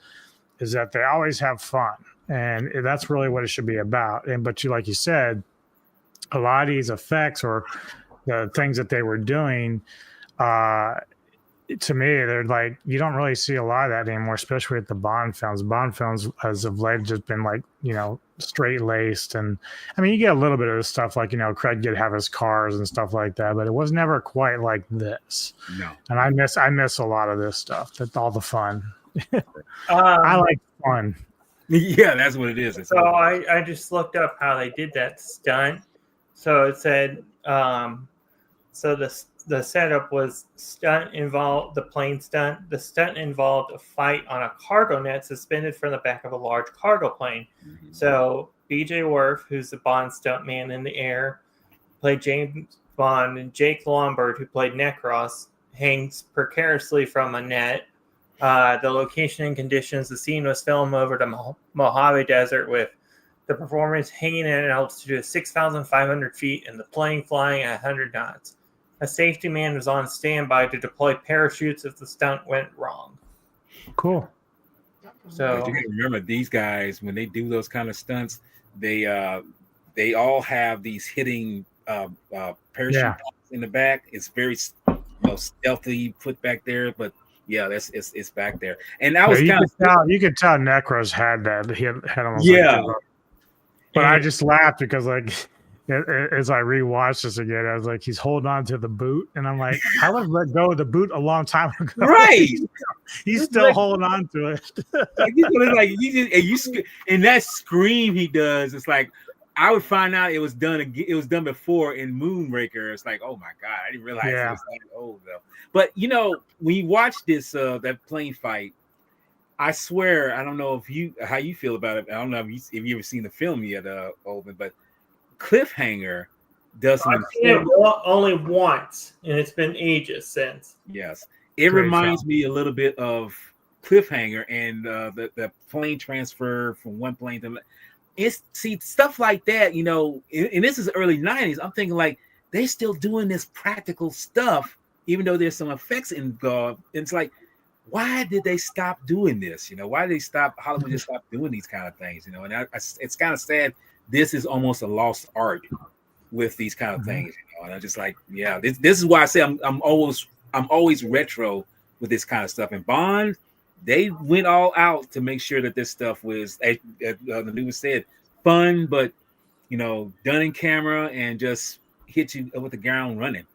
is that they always have fun, and that's really what it should be about. But like you said, a lot of these effects or the things that they were doing, to me, they're like, you don't really see a lot of that anymore, especially with the Bond films. Bond films, as of late, just been like, straight laced, and I mean, you get a little bit of stuff like, Craig did have his cars and stuff like that, but it was never quite like this. No, and I miss a lot of this stuff. That's all the fun. I like fun. Yeah, that's what it is. So I just looked up how they did that stunt. So it said, so the setup was the plane stunt. The stunt involved a fight on a cargo net suspended from the back of a large cargo plane. So B.J. Worf, who's the Bond stuntman in the air, played James Bond, and Jake Lombard, who played Necros, hangs precariously from a net. The location and conditions, the scene was filmed over the Mojave Desert, with the performers hanging at an altitude of 6,500 feet and the plane flying at 100 knots. A safety man was on standby to deploy parachutes if the stunt went wrong. Cool. So you got to remember, these guys, when they do those kind of stunts, they all have these hitting parachute in the back. It's very stealthy, put back there, but yeah, it's back there. And I was you could tell Necros had that. He had almost but I just laughed because, like, as I rewatched this again, I was like, he's holding on to the boot, and I'm like, I would have let go of the boot a long time ago. Right? He's still like, holding on to it. And that scream he does, it's like, I would find out it was done before in Moonraker. It's like, oh my God, I didn't realize it was that old though. But when you watch this that plane fight, I swear, I don't know how you feel about it. I don't know if you ever seen the film yet, Owen, but Cliffhanger does I've seen it only once, and it's been ages since. Yes, it reminds me a little bit of Cliffhanger and the plane transfer from one plane to stuff like that, and this is early 90s. I'm thinking like they're still doing this practical stuff, even though there's some effects involved. It's like, why did they stop doing this? Why did Hollywood just stop doing these kind of things? And it's kind of sad. This is almost a lost art with these kind of things. And I'm just like, this is why I say I'm always retro with this kind of stuff. And Bond, they went all out to make sure that this stuff was, as the news said, fun, but done in camera and just hit you with the ground running.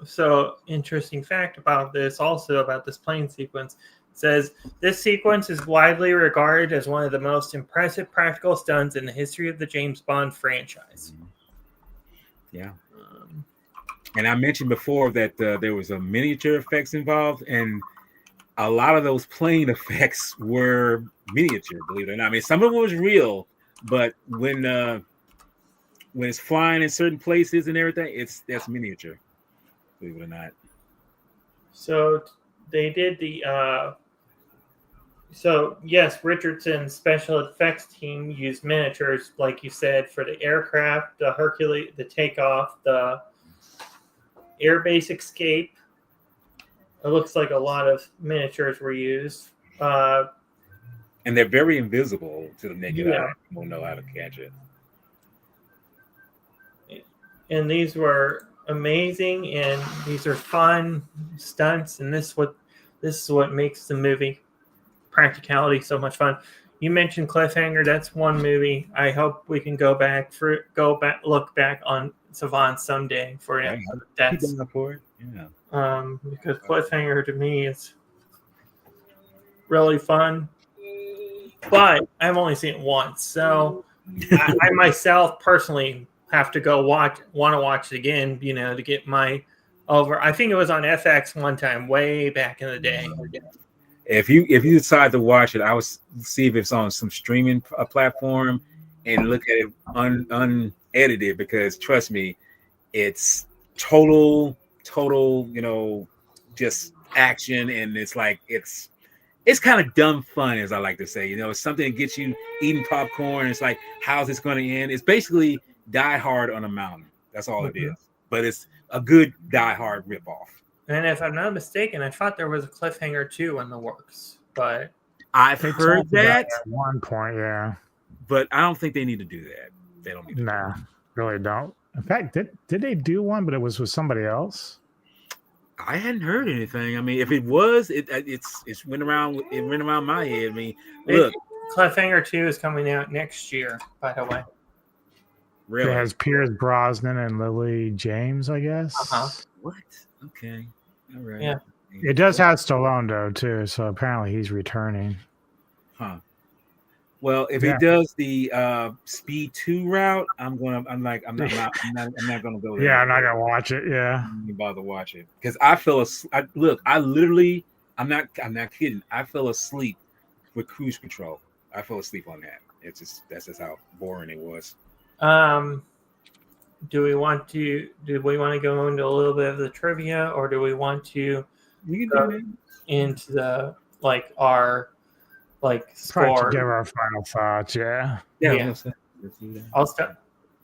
So interesting fact about this, also about this plane sequence, says this sequence is widely regarded as one of the most impressive practical stunts in the history of the James Bond franchise. Yeah. And I mentioned before that there was a miniature effects involved, and a lot of those plane effects were miniature, believe it or not. I mean, some of it was real, but when it's flying in certain places and everything, that's miniature, believe it or not. So they did the so yes, Richardson's special effects team used miniatures, like you said, for the aircraft, the Hercules, the takeoff, the airbase escape. It looks like a lot of miniatures were used. And they're very invisible to the naked eye. You won't know how to catch it. And these were amazing, and these are fun stunts, and this is what makes the movie practicality so much fun. You mentioned Cliffhanger. That's one movie. I hope we can look back on Savants someday for it. Keep going up for it. Yeah. Because Cliffhanger to me is really fun, but I've only seen it once, so I myself personally have to want to watch it again, to get my over. I think it was on FX one time, way back in the day. If you decide to watch it, I would see if it's on some streaming platform and look at it unedited, because trust me, it's total, just action, and it's like it's kind of dumb fun, as I like to say. It's something that gets you eating popcorn. It's like, how's this going to end? It's basically Die Hard on a mountain. That's all it is. But it's a good Die Hard ripoff. And if I'm not mistaken, I thought there was a Cliffhanger 2 in the works, but I've heard that at one point, yeah. But I don't think they need to do that. They don't need to. Nah, really don't. In fact, did they do one, but it was with somebody else? I hadn't heard anything. I mean, if it was, it went around my head. I mean, look, Cliffhanger 2 is coming out next year, by the way. Really? It has Pierce Brosnan and Lily James, I guess. What? Okay. All right. Yeah. It does have Stallone though too, so apparently he's returning. Huh. Well, if he does the Speed 2 route, I'm not gonna go there. Yeah, I'm not gonna watch it. Yeah. I'm not gonna bother watch it, because I fell asleep. I'm not kidding. I fell asleep with Cruise Control. I fell asleep on that. That's just how boring it was. Do we want to go into a little bit of the trivia, or do we want to go into the our score? To give our final thoughts, yeah. I'll start.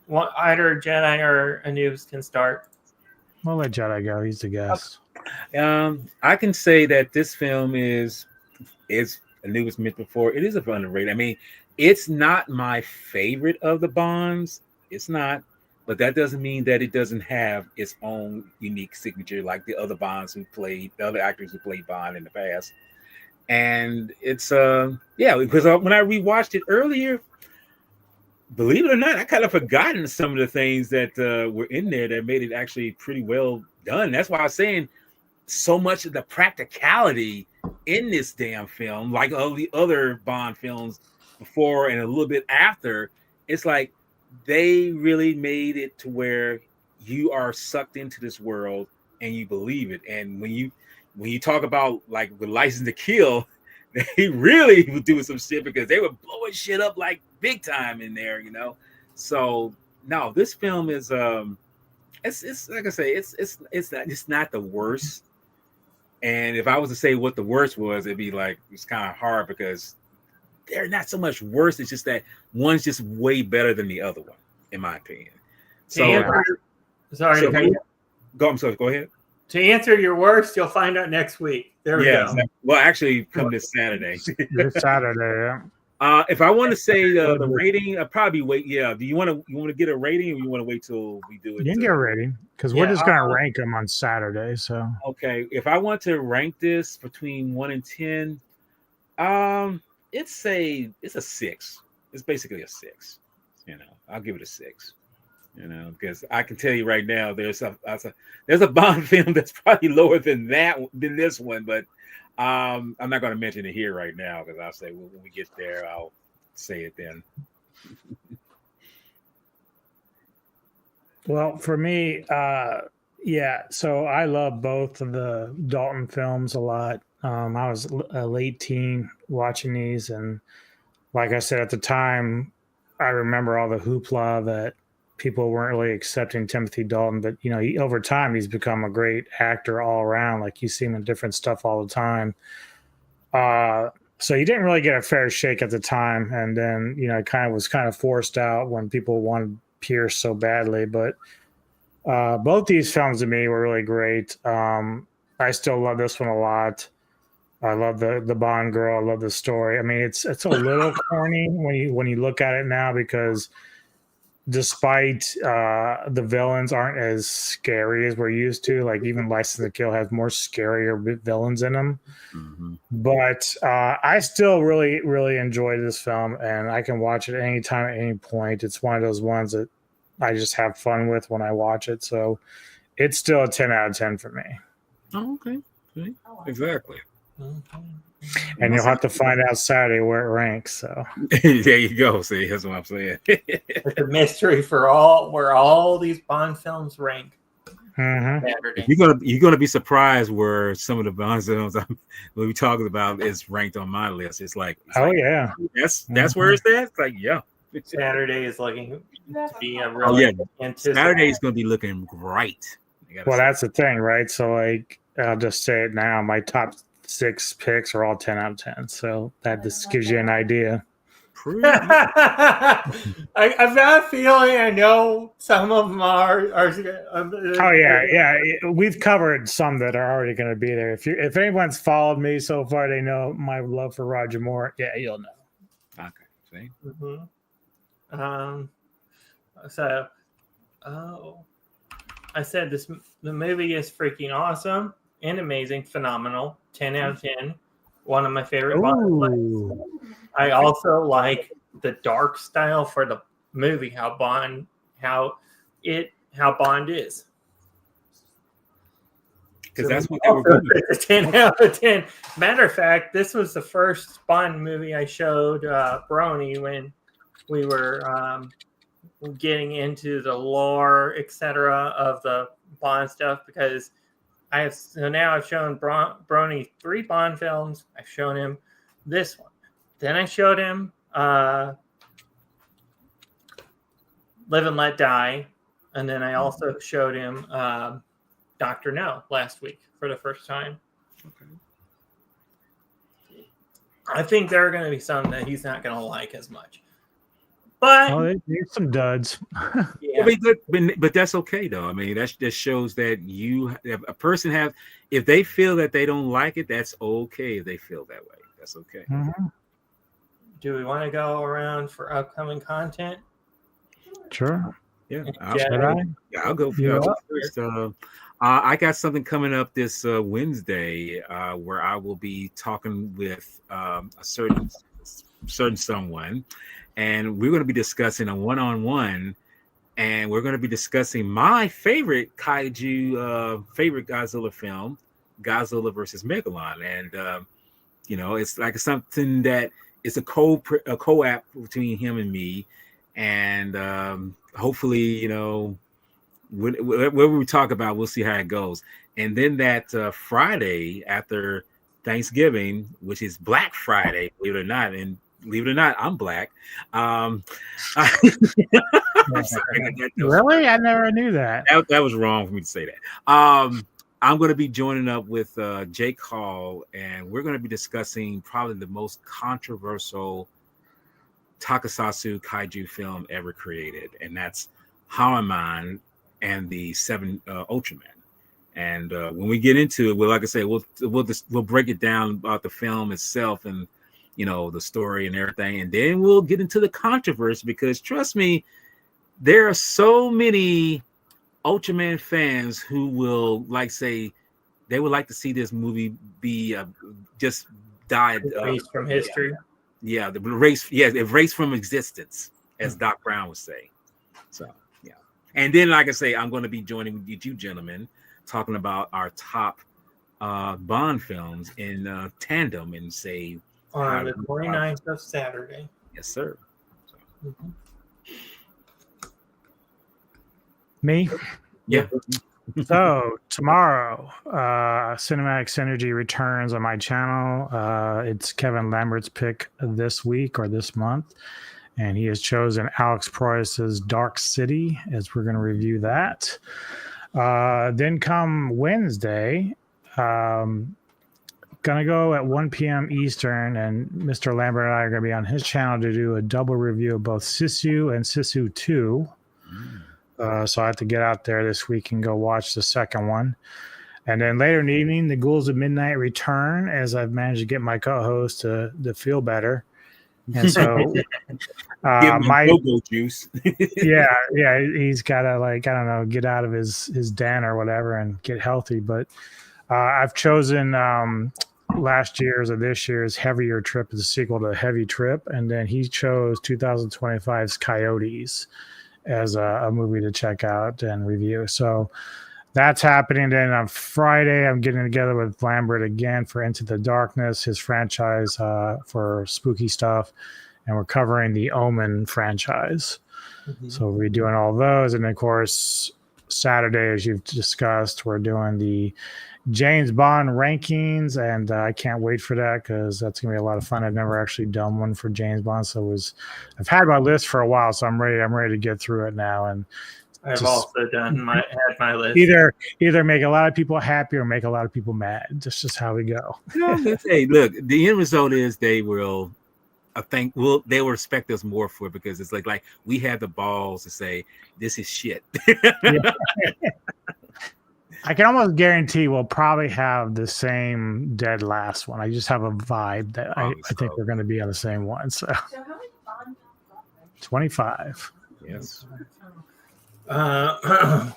Either Jedi or Anubis can start. We'll let Jedi go. He's the guest. I can say that this film is Anubis mentioned before. It is underrated. I mean, it's not my favorite of the Bonds. It's not. But that doesn't mean that it doesn't have its own unique signature, like the other Bonds the other actors who played Bond in the past. And it's because when I rewatched it earlier, believe it or not, I kind of forgotten some of the things that were in there that made it actually pretty well done. That's why I was saying so much of the practicality in this damn film, like all the other Bond films before and a little bit after, it's like they really made it to where you are sucked into this world and you believe it. And when you talk about like with License to Kill, they really were doing some shit, because they were blowing shit up like big time in there, So no, this film is it's like I say, it's not the worst. And if I was to say what the worst was, it'd be like, it's kind of hard, because they're not so much worse. It's just that one's just way better than the other one, in my opinion. So, go ahead. To answer your worst, you'll find out next week. There we go. Well, actually, come this Saturday. This Saturday, yeah. If I want to say the rating, I'd probably wait. Yeah. Do you want to get a rating, or you want to wait till we do it? You can get a rating, because we're just gonna rank them on Saturday. So okay, if I want to rank this between 1 and 10, it's a 6. It's basically a 6. I'll give it a 6. Because I can tell you right now, there's a Bond film that's probably lower than this one, but I'm not going to mention it here right now, because I'll say when we get there, I'll say it then. Well, for me, so I love both of the Dalton films a lot. I was a late teen watching these, and like I said at the time, I remember all the hoopla that people weren't really accepting Timothy Dalton, but over time he's become a great actor all around. Like, you see him in different stuff all the time. So he didn't really get a fair shake at the time, and then it was kind of forced out when people wanted Pierce so badly. But both these films to me were really great. I still love this one a lot. I love the Bond girl. I love the story. I mean, it's a little corny when you look at it now, because despite the villains aren't as scary as we're used to. Like even License to Kill has more scarier villains in them. Mm-hmm. But I still really, really enjoy this film, and I can watch it anytime at any point. It's one of those ones that I just have fun with when I watch it. So it's still a 10 out of 10 for me. Oh, okay. Exactly. And you'll have to find out Saturday where it ranks. So there you go. See, that's what I'm saying. It's a mystery for where all these Bond films rank. Mm-hmm. You're gonna be surprised where some of the Bond films we'll be talking about is ranked on my list. It's like, yeah, that's where it's at. It's like, yeah. Saturday is looking to be a really Saturday is going to be looking great. Well, that's the thing, right? So, like, I'll just say it now. My top 6 picks are all 10 out of 10. So that just gives you an idea. I've got a feeling I know some of them are. Oh yeah. We've covered some that are already going to be there. If anyone's followed me so far, they know my love for Roger Moore. Yeah, you'll know. Okay. See. Mm-hmm. I said the movie is freaking awesome and amazing, phenomenal. 10 out of 10. One of my favorite Bond flicks. I also like the dark style for the movie, how Bond is. Because that's what they were good with. 10 out of 10. Matter of fact, this was the first Bond movie I showed Brony when we were getting into the lore, etc., of the Bond stuff, because now I've shown Brony 3 Bond films. I've shown him this one. Then I showed him Live and Let Die, and then I also showed him Dr. No last week for the first time. Okay. I think there are going to be some that he's not going to like as much. But there's some duds. Yeah. But that's okay though. I mean, that shows that if a person if they feel that they don't like it, that's okay. If they feel that way, that's okay. Mm-hmm. Do we want to go around for upcoming content? Sure. Yeah, I'll go first. I got something coming up this Wednesday where I will be talking with a certain someone. And we're going to be discussing a one-on-one, and we're going to be discussing my favorite favorite Godzilla film, Godzilla versus Megalon. And, it's like something that it's a co-op between him and me. And hopefully, whatever we talk about, we'll see how it goes. And then that Friday after Thanksgiving, which is Black Friday, believe it or not, I'm black. I'm sorry, really? I never knew that. That was wrong for me to say that. I'm going to be joining up with Jake Hall, and we're going to be discussing probably the most controversial tokusatsu kaiju film ever created, and that's Hanuman and the 7 Ultramen. And when we get into it, like I say, we'll break it down about the film itself and the story and everything, and then we'll get into the controversy, because trust me, there are so many Ultraman fans who will say they would like to see this movie be just died erased from history. Yeah, erased from existence, as Doc Brown would say. So yeah, and then like I say, I'm going to be joining with you gentlemen, talking about our top Bond films in tandem and say. On the 29th of Saturday. Yes, sir. Me? Yeah. So tomorrow, Cinematic Synergy returns on my channel. It's Kevin Lambert's pick this week or this month, and he has chosen Alex Proyas's Dark City, as we're going to review that. Then come Wednesday, gonna go at 1 p.m. Eastern, and Mr. Lambert and I are gonna be on his channel to do a double review of both Sisu and Sisu 2. So I have to get out there this week and go watch the second one. And then later in the evening, the Ghouls of Midnight return, as I've managed to get my co-host to feel better. And so Give him go-go juice. yeah, he's gotta, like, I don't know, get out of his den or whatever and get healthy. But I've chosen last year's or this year's Heavier Trip as a sequel to Heavy Trip, and then he chose 2025's Coyotes as a movie to check out and review. So that's happening. Then on Friday, I'm getting together with Lambert again for Into the Darkness, his franchise for spooky stuff, and we're covering the Omen franchise. Mm-hmm. So we're doing all those, and of course Saturday, as you've discussed, we're doing the James Bond rankings, and I can't wait for that because that's gonna be a lot of fun. I've never actually done one for James Bond, so I've had my list for a while, so I'm ready to get through it now. And I've also had my list. Either make a lot of people happy or make a lot of people mad. That's just how we go. Hey, look, the end result is they will respect us more for it because it's like we have the balls to say this is shit. I can almost guarantee we'll probably have the same dead last one. I just have a vibe that I think we're going to be on the same one. So how many Bond? 25. Yes. And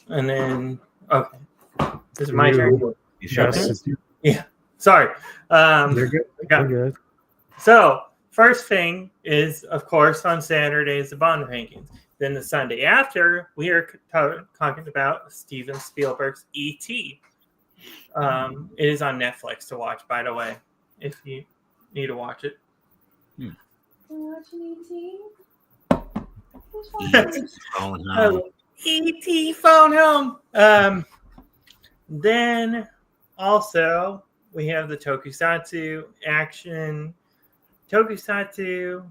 then okay, this is my turn. Yes. Yeah. Sorry. You're good. You're good. So first thing is, of course, on Saturday is the Bond rankings. Then the Sunday after, we are talking about Steven Spielberg's E.T. It is on Netflix to watch, by the way, if you need to watch it. Watching E.T.? E.T. phone home. Then also we have the Tokusatsu action. Tokusatsu.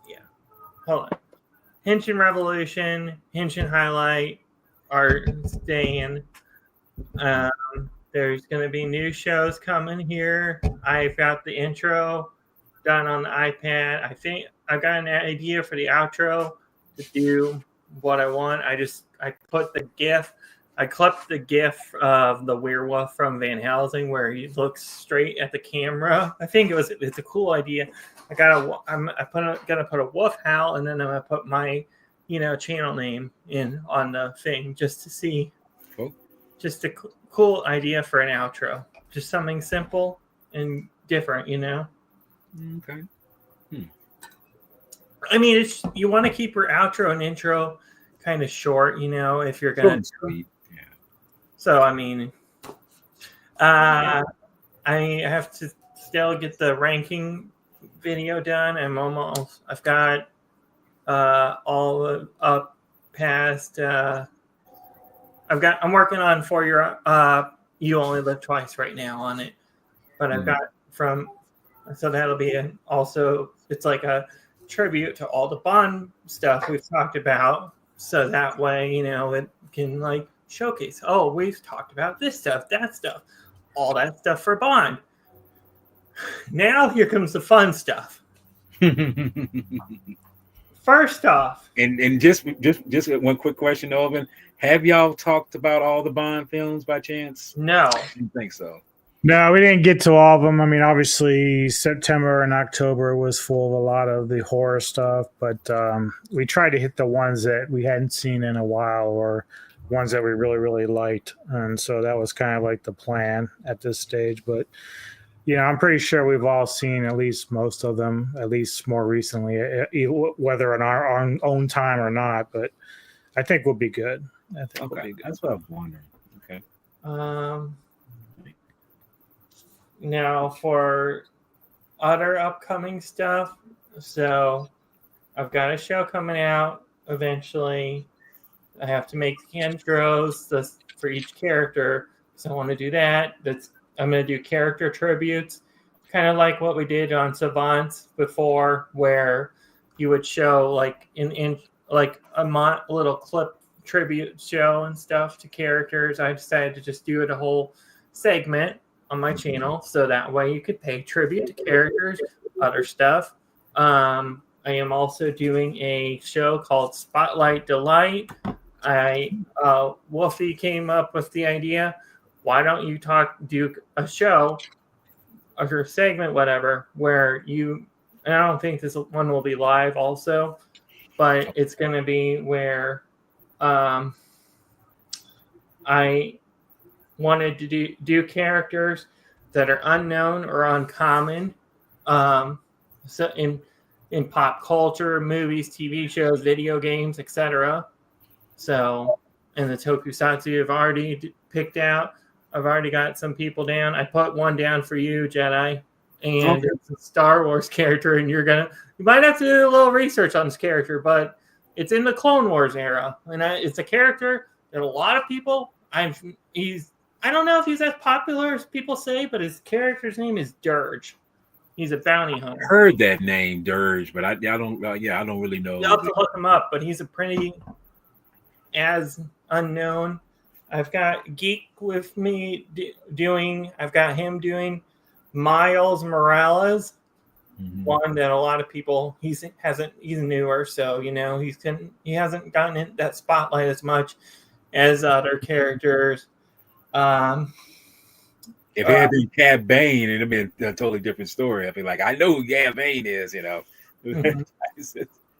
Yeah. Hold on. Henshin Revolution, Henshin Highlight are staying. There's going to be new shows coming here. I've got the intro done on the iPad. I think I've got an idea for the outro to do what I want. I put the GIF. I clipped the GIF of the werewolf from Van Helsing where he looks straight at the camera. I think it's a cool idea. I'm gonna put a wolf howl, and then I'm gonna put my, channel name in on the thing just to see. Cool. Just a cool idea for an outro. Just something simple and different, Okay. I mean, you want to keep your outro and intro kind of short, if you're gonna. Sweet. Yeah. So I mean, I have to still get the ranking video done. I've got all up past. I'm working on For Your You Only Live Twice right now on it, but I've got so that'll be also it's like a tribute to all the Bond stuff we've talked about. So that way, it can like showcase. Oh, we've talked about this stuff, that stuff, all that stuff for Bond. Now here comes the fun stuff. First off, and just one quick question, Alvin. Have y'all talked about all the Bond films by chance? No, I didn't think so. No, we didn't get to all of them. I mean, obviously, September and October was full of a lot of the horror stuff, but we tried to hit the ones that we hadn't seen in a while or ones that we really, really liked. And so that was kind of like the plan at this stage. But, I'm pretty sure we've all seen at least most of them, at least more recently, whether on our own time or not. But I think we'll be good. We'll be good. That's what I was wondering. Okay. Now for other upcoming stuff, so I've got a show coming out eventually. I have to make the intros for each character, so I want to do that. I'm going to do character tributes, kind of like what we did on Savants before, where you would show like in like a little clip tribute show and stuff to characters. I decided to just do it a whole segment on my channel, so that way you could pay tribute to characters, other stuff. I am also doing a show called Spotlight Delight. Wolfie came up with the idea, why don't you do a show or a segment, whatever, where you and I don't think this one will be live also, but it's going to be where I wanted to do characters that are unknown or uncommon. So in pop culture, movies, TV shows, video games, etc. So, and the tokusatsu I've already picked out. I've already got some people down. I put one down for you, Jedi, and it's a Star Wars character, and you might have to do a little research on this character, but it's in the Clone Wars era, and it's a character that a lot of people, I don't know if he's as popular as people say, but his character's name is Dirge. He's a bounty hunter. I heard that name, Dirge, but I don't. I don't really know. You'll have to look him up, but he's a pretty as unknown. I've got Geek with me doing. I've got him doing Miles Morales, one that a lot of people he's newer, so he hasn't gotten in that spotlight as much as other characters. If it had been Cad Bane, it'd have been a totally different story. I'd be like, I know who Cad Bane is,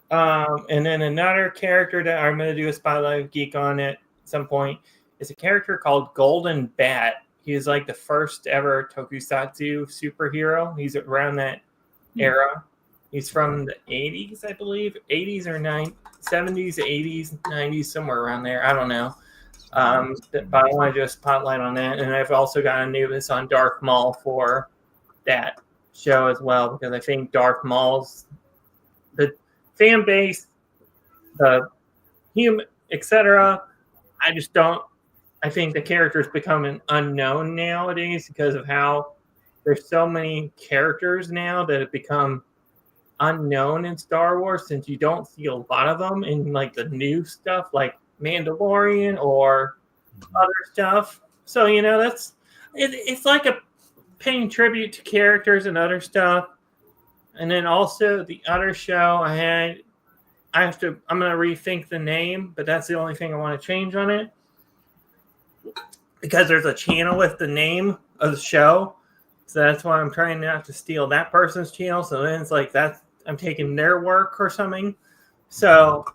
And then another character that I'm going to do a spotlight geek on at some point is a character called Golden Bat. He's like the first ever tokusatsu superhero. He's around that era. He's from the 80s, I believe. 80s or 70s, 80s, 90s, somewhere around there. I don't know. But I want to do a spotlight on that. And I've also got Anubis on Darth Maul for that show as well, because I think Darth Maul's the fan base, the human, etc. I think the character's becoming unknown nowadays because of how there's so many characters now that have become unknown in Star Wars, since you don't see a lot of them in like the new stuff like Mandalorian or other stuff. So it's like a paying tribute to characters and other stuff. And then also the other show I'm going to rethink the name, but that's the only thing I want to change on it, because there's a channel with the name of the show. So that's why I'm trying not to steal that person's channel. So then it's like I'm taking their work or something. So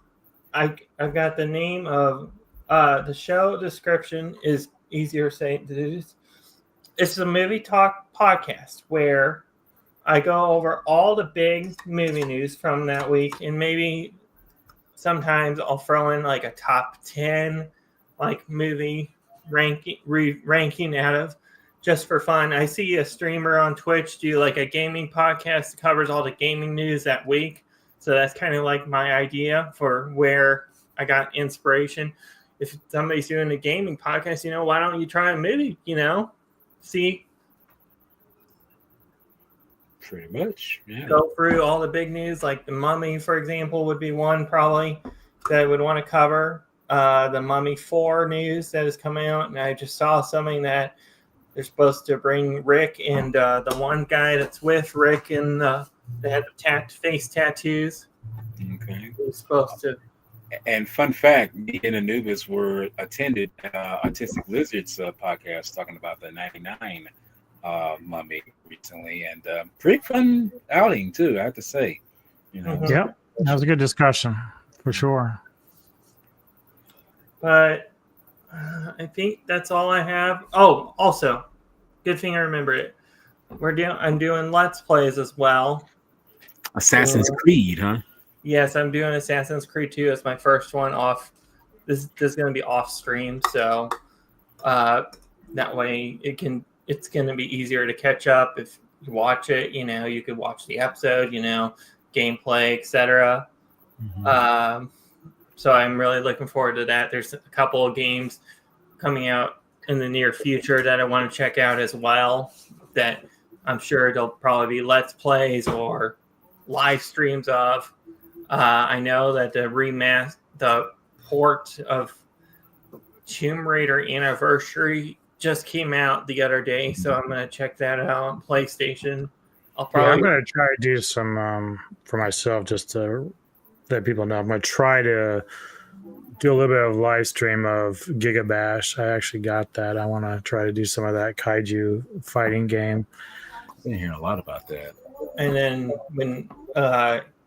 I've got the name of the show description is easier saying to do this. It's a movie talk podcast where I go over all the big movie news from that week, and maybe sometimes I'll throw in like a top 10 like movie ranking out of, just for fun. I see a streamer on Twitch do like a gaming podcast that covers all the gaming news that week. So that's kind of like my idea for where I got inspiration. If somebody's doing a gaming podcast, why don't you try a movie, see? Pretty much, yeah. Go through all the big news, like The Mummy, for example, would be one probably that I would want to cover. The Mummy 4 news that is coming out, and I just saw something that they're supposed to bring Rick and the one guy that's with Rick and they had the face tattoos. Okay. He's supposed to. And fun fact, me and Anubis attended Artistic Lizards podcast talking about the 99 Mummy recently, and pretty fun outing too, I have to say. Yep, that was a good discussion for sure. But I think that's all I have. Oh, also, good thing I remembered it. I'm doing Let's Plays as well. Assassin's Creed, huh? Yes, I'm doing Assassin's Creed 2 as my first one off. This is going to be off stream, so that way it's going to be easier to catch up if you watch it. You could watch the episode, gameplay, etc. Mm-hmm. So I'm really looking forward to that. There's a couple of games coming out in the near future that I want to check out as well, that I'm sure there'll probably be Let's Plays or live streams of. I know that the port of Tomb Raider Anniversary just came out the other day, so I'm going to check that out on PlayStation. I'm going to try to do some for myself, just to let people know. I'm going to try to do a little bit of live stream of Giga Bash. I actually got that. I want to try to do some of that kaiju fighting game. been hearing a lot about that. And then when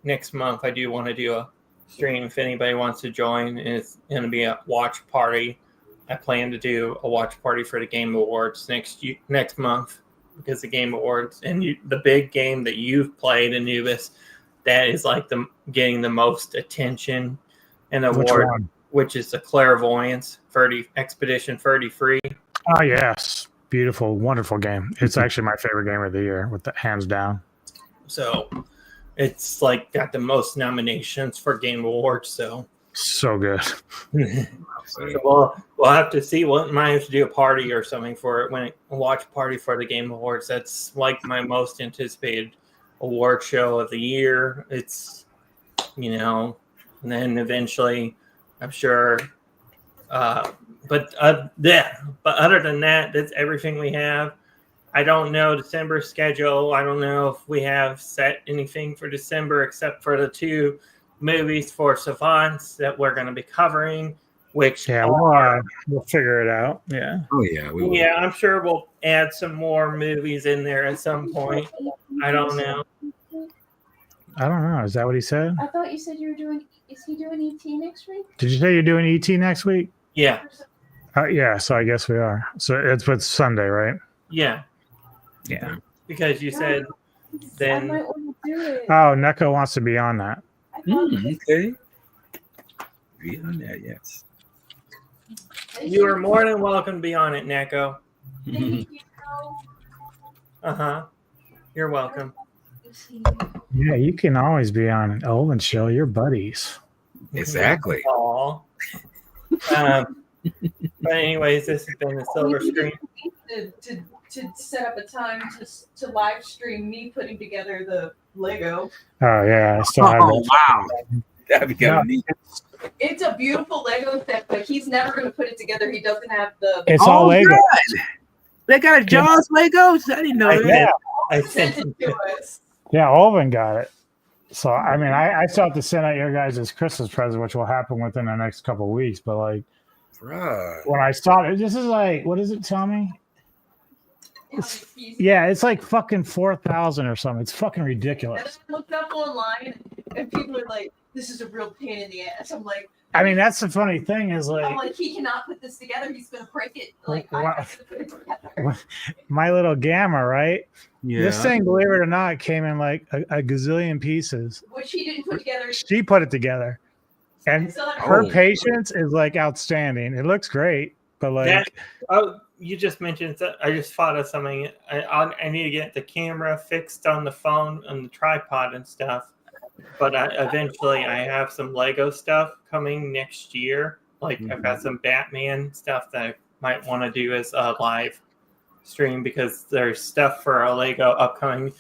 next month I do want to do a stream if anybody wants to join, and it's going to be a watch party. I plan to do a watch party for the Game Awards next month, because the Game Awards and the big game that you've played, Anubis, that is like getting the most attention and award, which is the Clairvoyance Expedition 33. Oh yes, beautiful, wonderful game. It's actually my favorite game of the year, with the hands down. So it's like got the most nominations for Game Awards. So good. So we'll have to see. We might have to do a party or something for it. A watch party for the Game Awards. That's like my most anticipated award show of the year. It's, and then eventually, I'm sure. But other than that, that's everything we have. I don't know December's schedule. I don't know if we have set anything for December except for the 2 movies for Savants that we're going to be covering. Which we'll figure it out. Yeah. Oh yeah. Yeah, I'm sure we'll add some more movies in there at some point. I don't know. Is that what he said? I thought you said you were doing. Is he doing ET next week? Did you say you're doing ET next week? Yeah. Yeah. So I guess we are. So it's Sunday, right? Yeah. Yeah. Because you said then. I might want to do it. Oh, Neko wants to be on that. Okay. Be on that, yes. You are more than welcome to be on it, Neko. Thank you. You're welcome. Yeah, you can always be on an Olin show. You're buddies. Exactly. Aww. But anyways, this has been the Silver Screen. To set up a time to live stream me putting together the Lego. Oh yeah, I still have that. Wow. That'd be kind of neat. It's a beautiful Lego set, but he's never going to put it together. He doesn't have the. It's all Lego. Good. They got a Jaws Legos? I didn't know that. Yeah. I Sent sent it to us. Yeah, Olin got it. So I mean, I still have to send out your guys' Christmas present, which will happen within the next couple of weeks. But like, when I started, this is like, what is it? Tell me. It's like fucking 4,000 or something. It's fucking ridiculous. And I looked up online, and people are like, "This is a real pain in the ass." I'm like, I mean, that's the funny thing is I'm like, like, he cannot put this together. He's going to break it. Like, Wow. I have to put it together. my little Gamma, right? Yeah. This thing, believe it or not, came in like a gazillion pieces. Which he didn't put together. She put it together, and So her patience is like outstanding. It looks great, but like, you just mentioned. I just thought of something. I need to get the camera fixed on the phone and the tripod and stuff. But eventually, I have some Lego stuff coming next year. Like I've got some Batman stuff that I might want to do as a live stream, because there's stuff for a Lego upcoming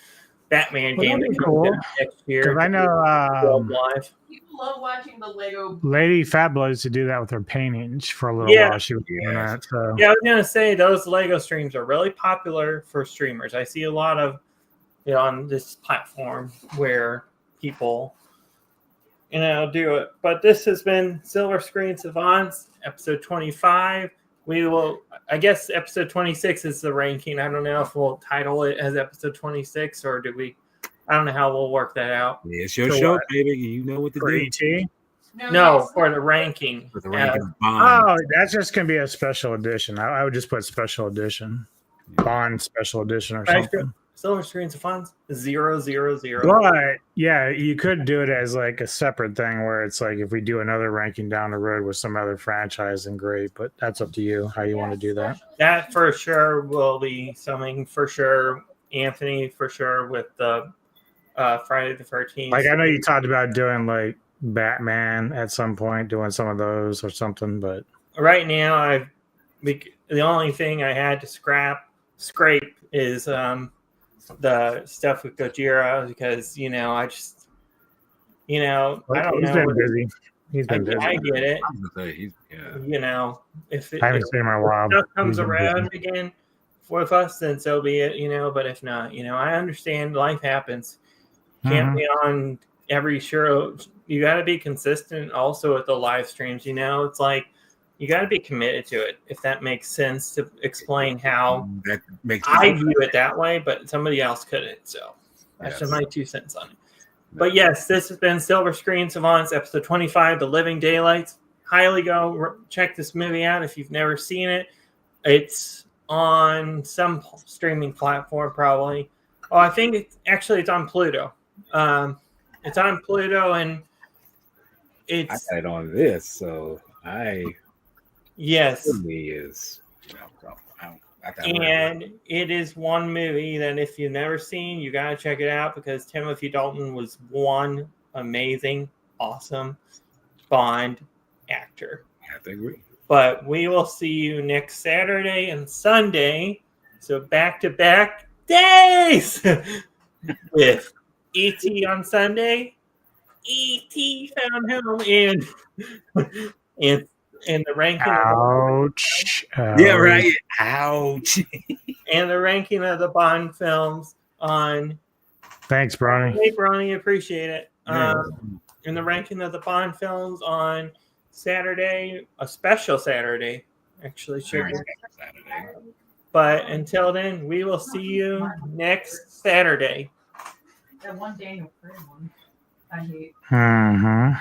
Batman game that comes out next year. because I know live. People love watching the Lego. Lady Fabula used to do that with her paintings for a little while. She was doing that. So. Yeah, I was gonna say those Lego streams are really popular for streamers. I see a lot of on this platform where people do it. But this has been Silver Screen Savants, episode 25. We will, I guess, episode 26 is the ranking. I don't know if we'll title it as episode 26 or do we. I don't know how we'll work that out. Yeah, it's your show, baby. You know what to do. ET? No, for the ranking. For the ranking of Bond. Oh, that's just gonna be a special edition. I would just put special edition, Bond special edition or something. Silver Screens of Funds 000. But yeah, you could do it as like a separate thing where it's like if we do another ranking down the road with some other franchise, then great. But that's up to you how you want to do that. That for sure will be something for sure. Anthony for sure with the Friday the 13th. Like I know you talked about doing like Batman at some point, doing some of those or something, but right now the only thing I had to scrape is the stuff with Gojira, because I just I don't know. He's been busy. He's been busy. I get it. If I haven't seen him in a while. Stuff comes around again with us, then so be it. But if not, I understand life happens. Can't be on every show. You got to be consistent also with the live streams. It's like you got to be committed to it, if that makes sense to explain how That makes I view it that way, but somebody else couldn't. So that's just my 2 cents on it. But yes, this has been Silver Screen Savants, episode 25, The Living Daylights. Highly go check this movie out if you've never seen it. It's on some streaming platform, probably. Oh, I think it's on Pluto. It's on Pluto, and I got it on this, so yes, is. And it is one movie that if you've never seen, you got to check it out, because Timothy Dalton was one amazing, awesome Bond actor. I have to agree. But we will see you next Saturday and Sunday. So back-to-back days with E.T. on Sunday, E.T. Found Home, and the ranking. Ouch. Yeah, right. Ouch. And the ranking of the Bond films on. Thanks, Bronny. Hey, Bronny, appreciate it. And the ranking of the Bond films on Saturday, a special Saturday, actually. Saturday. But until then, we will see you next Saturday. That one Daniel Craig one, I hate. Mm-hmm.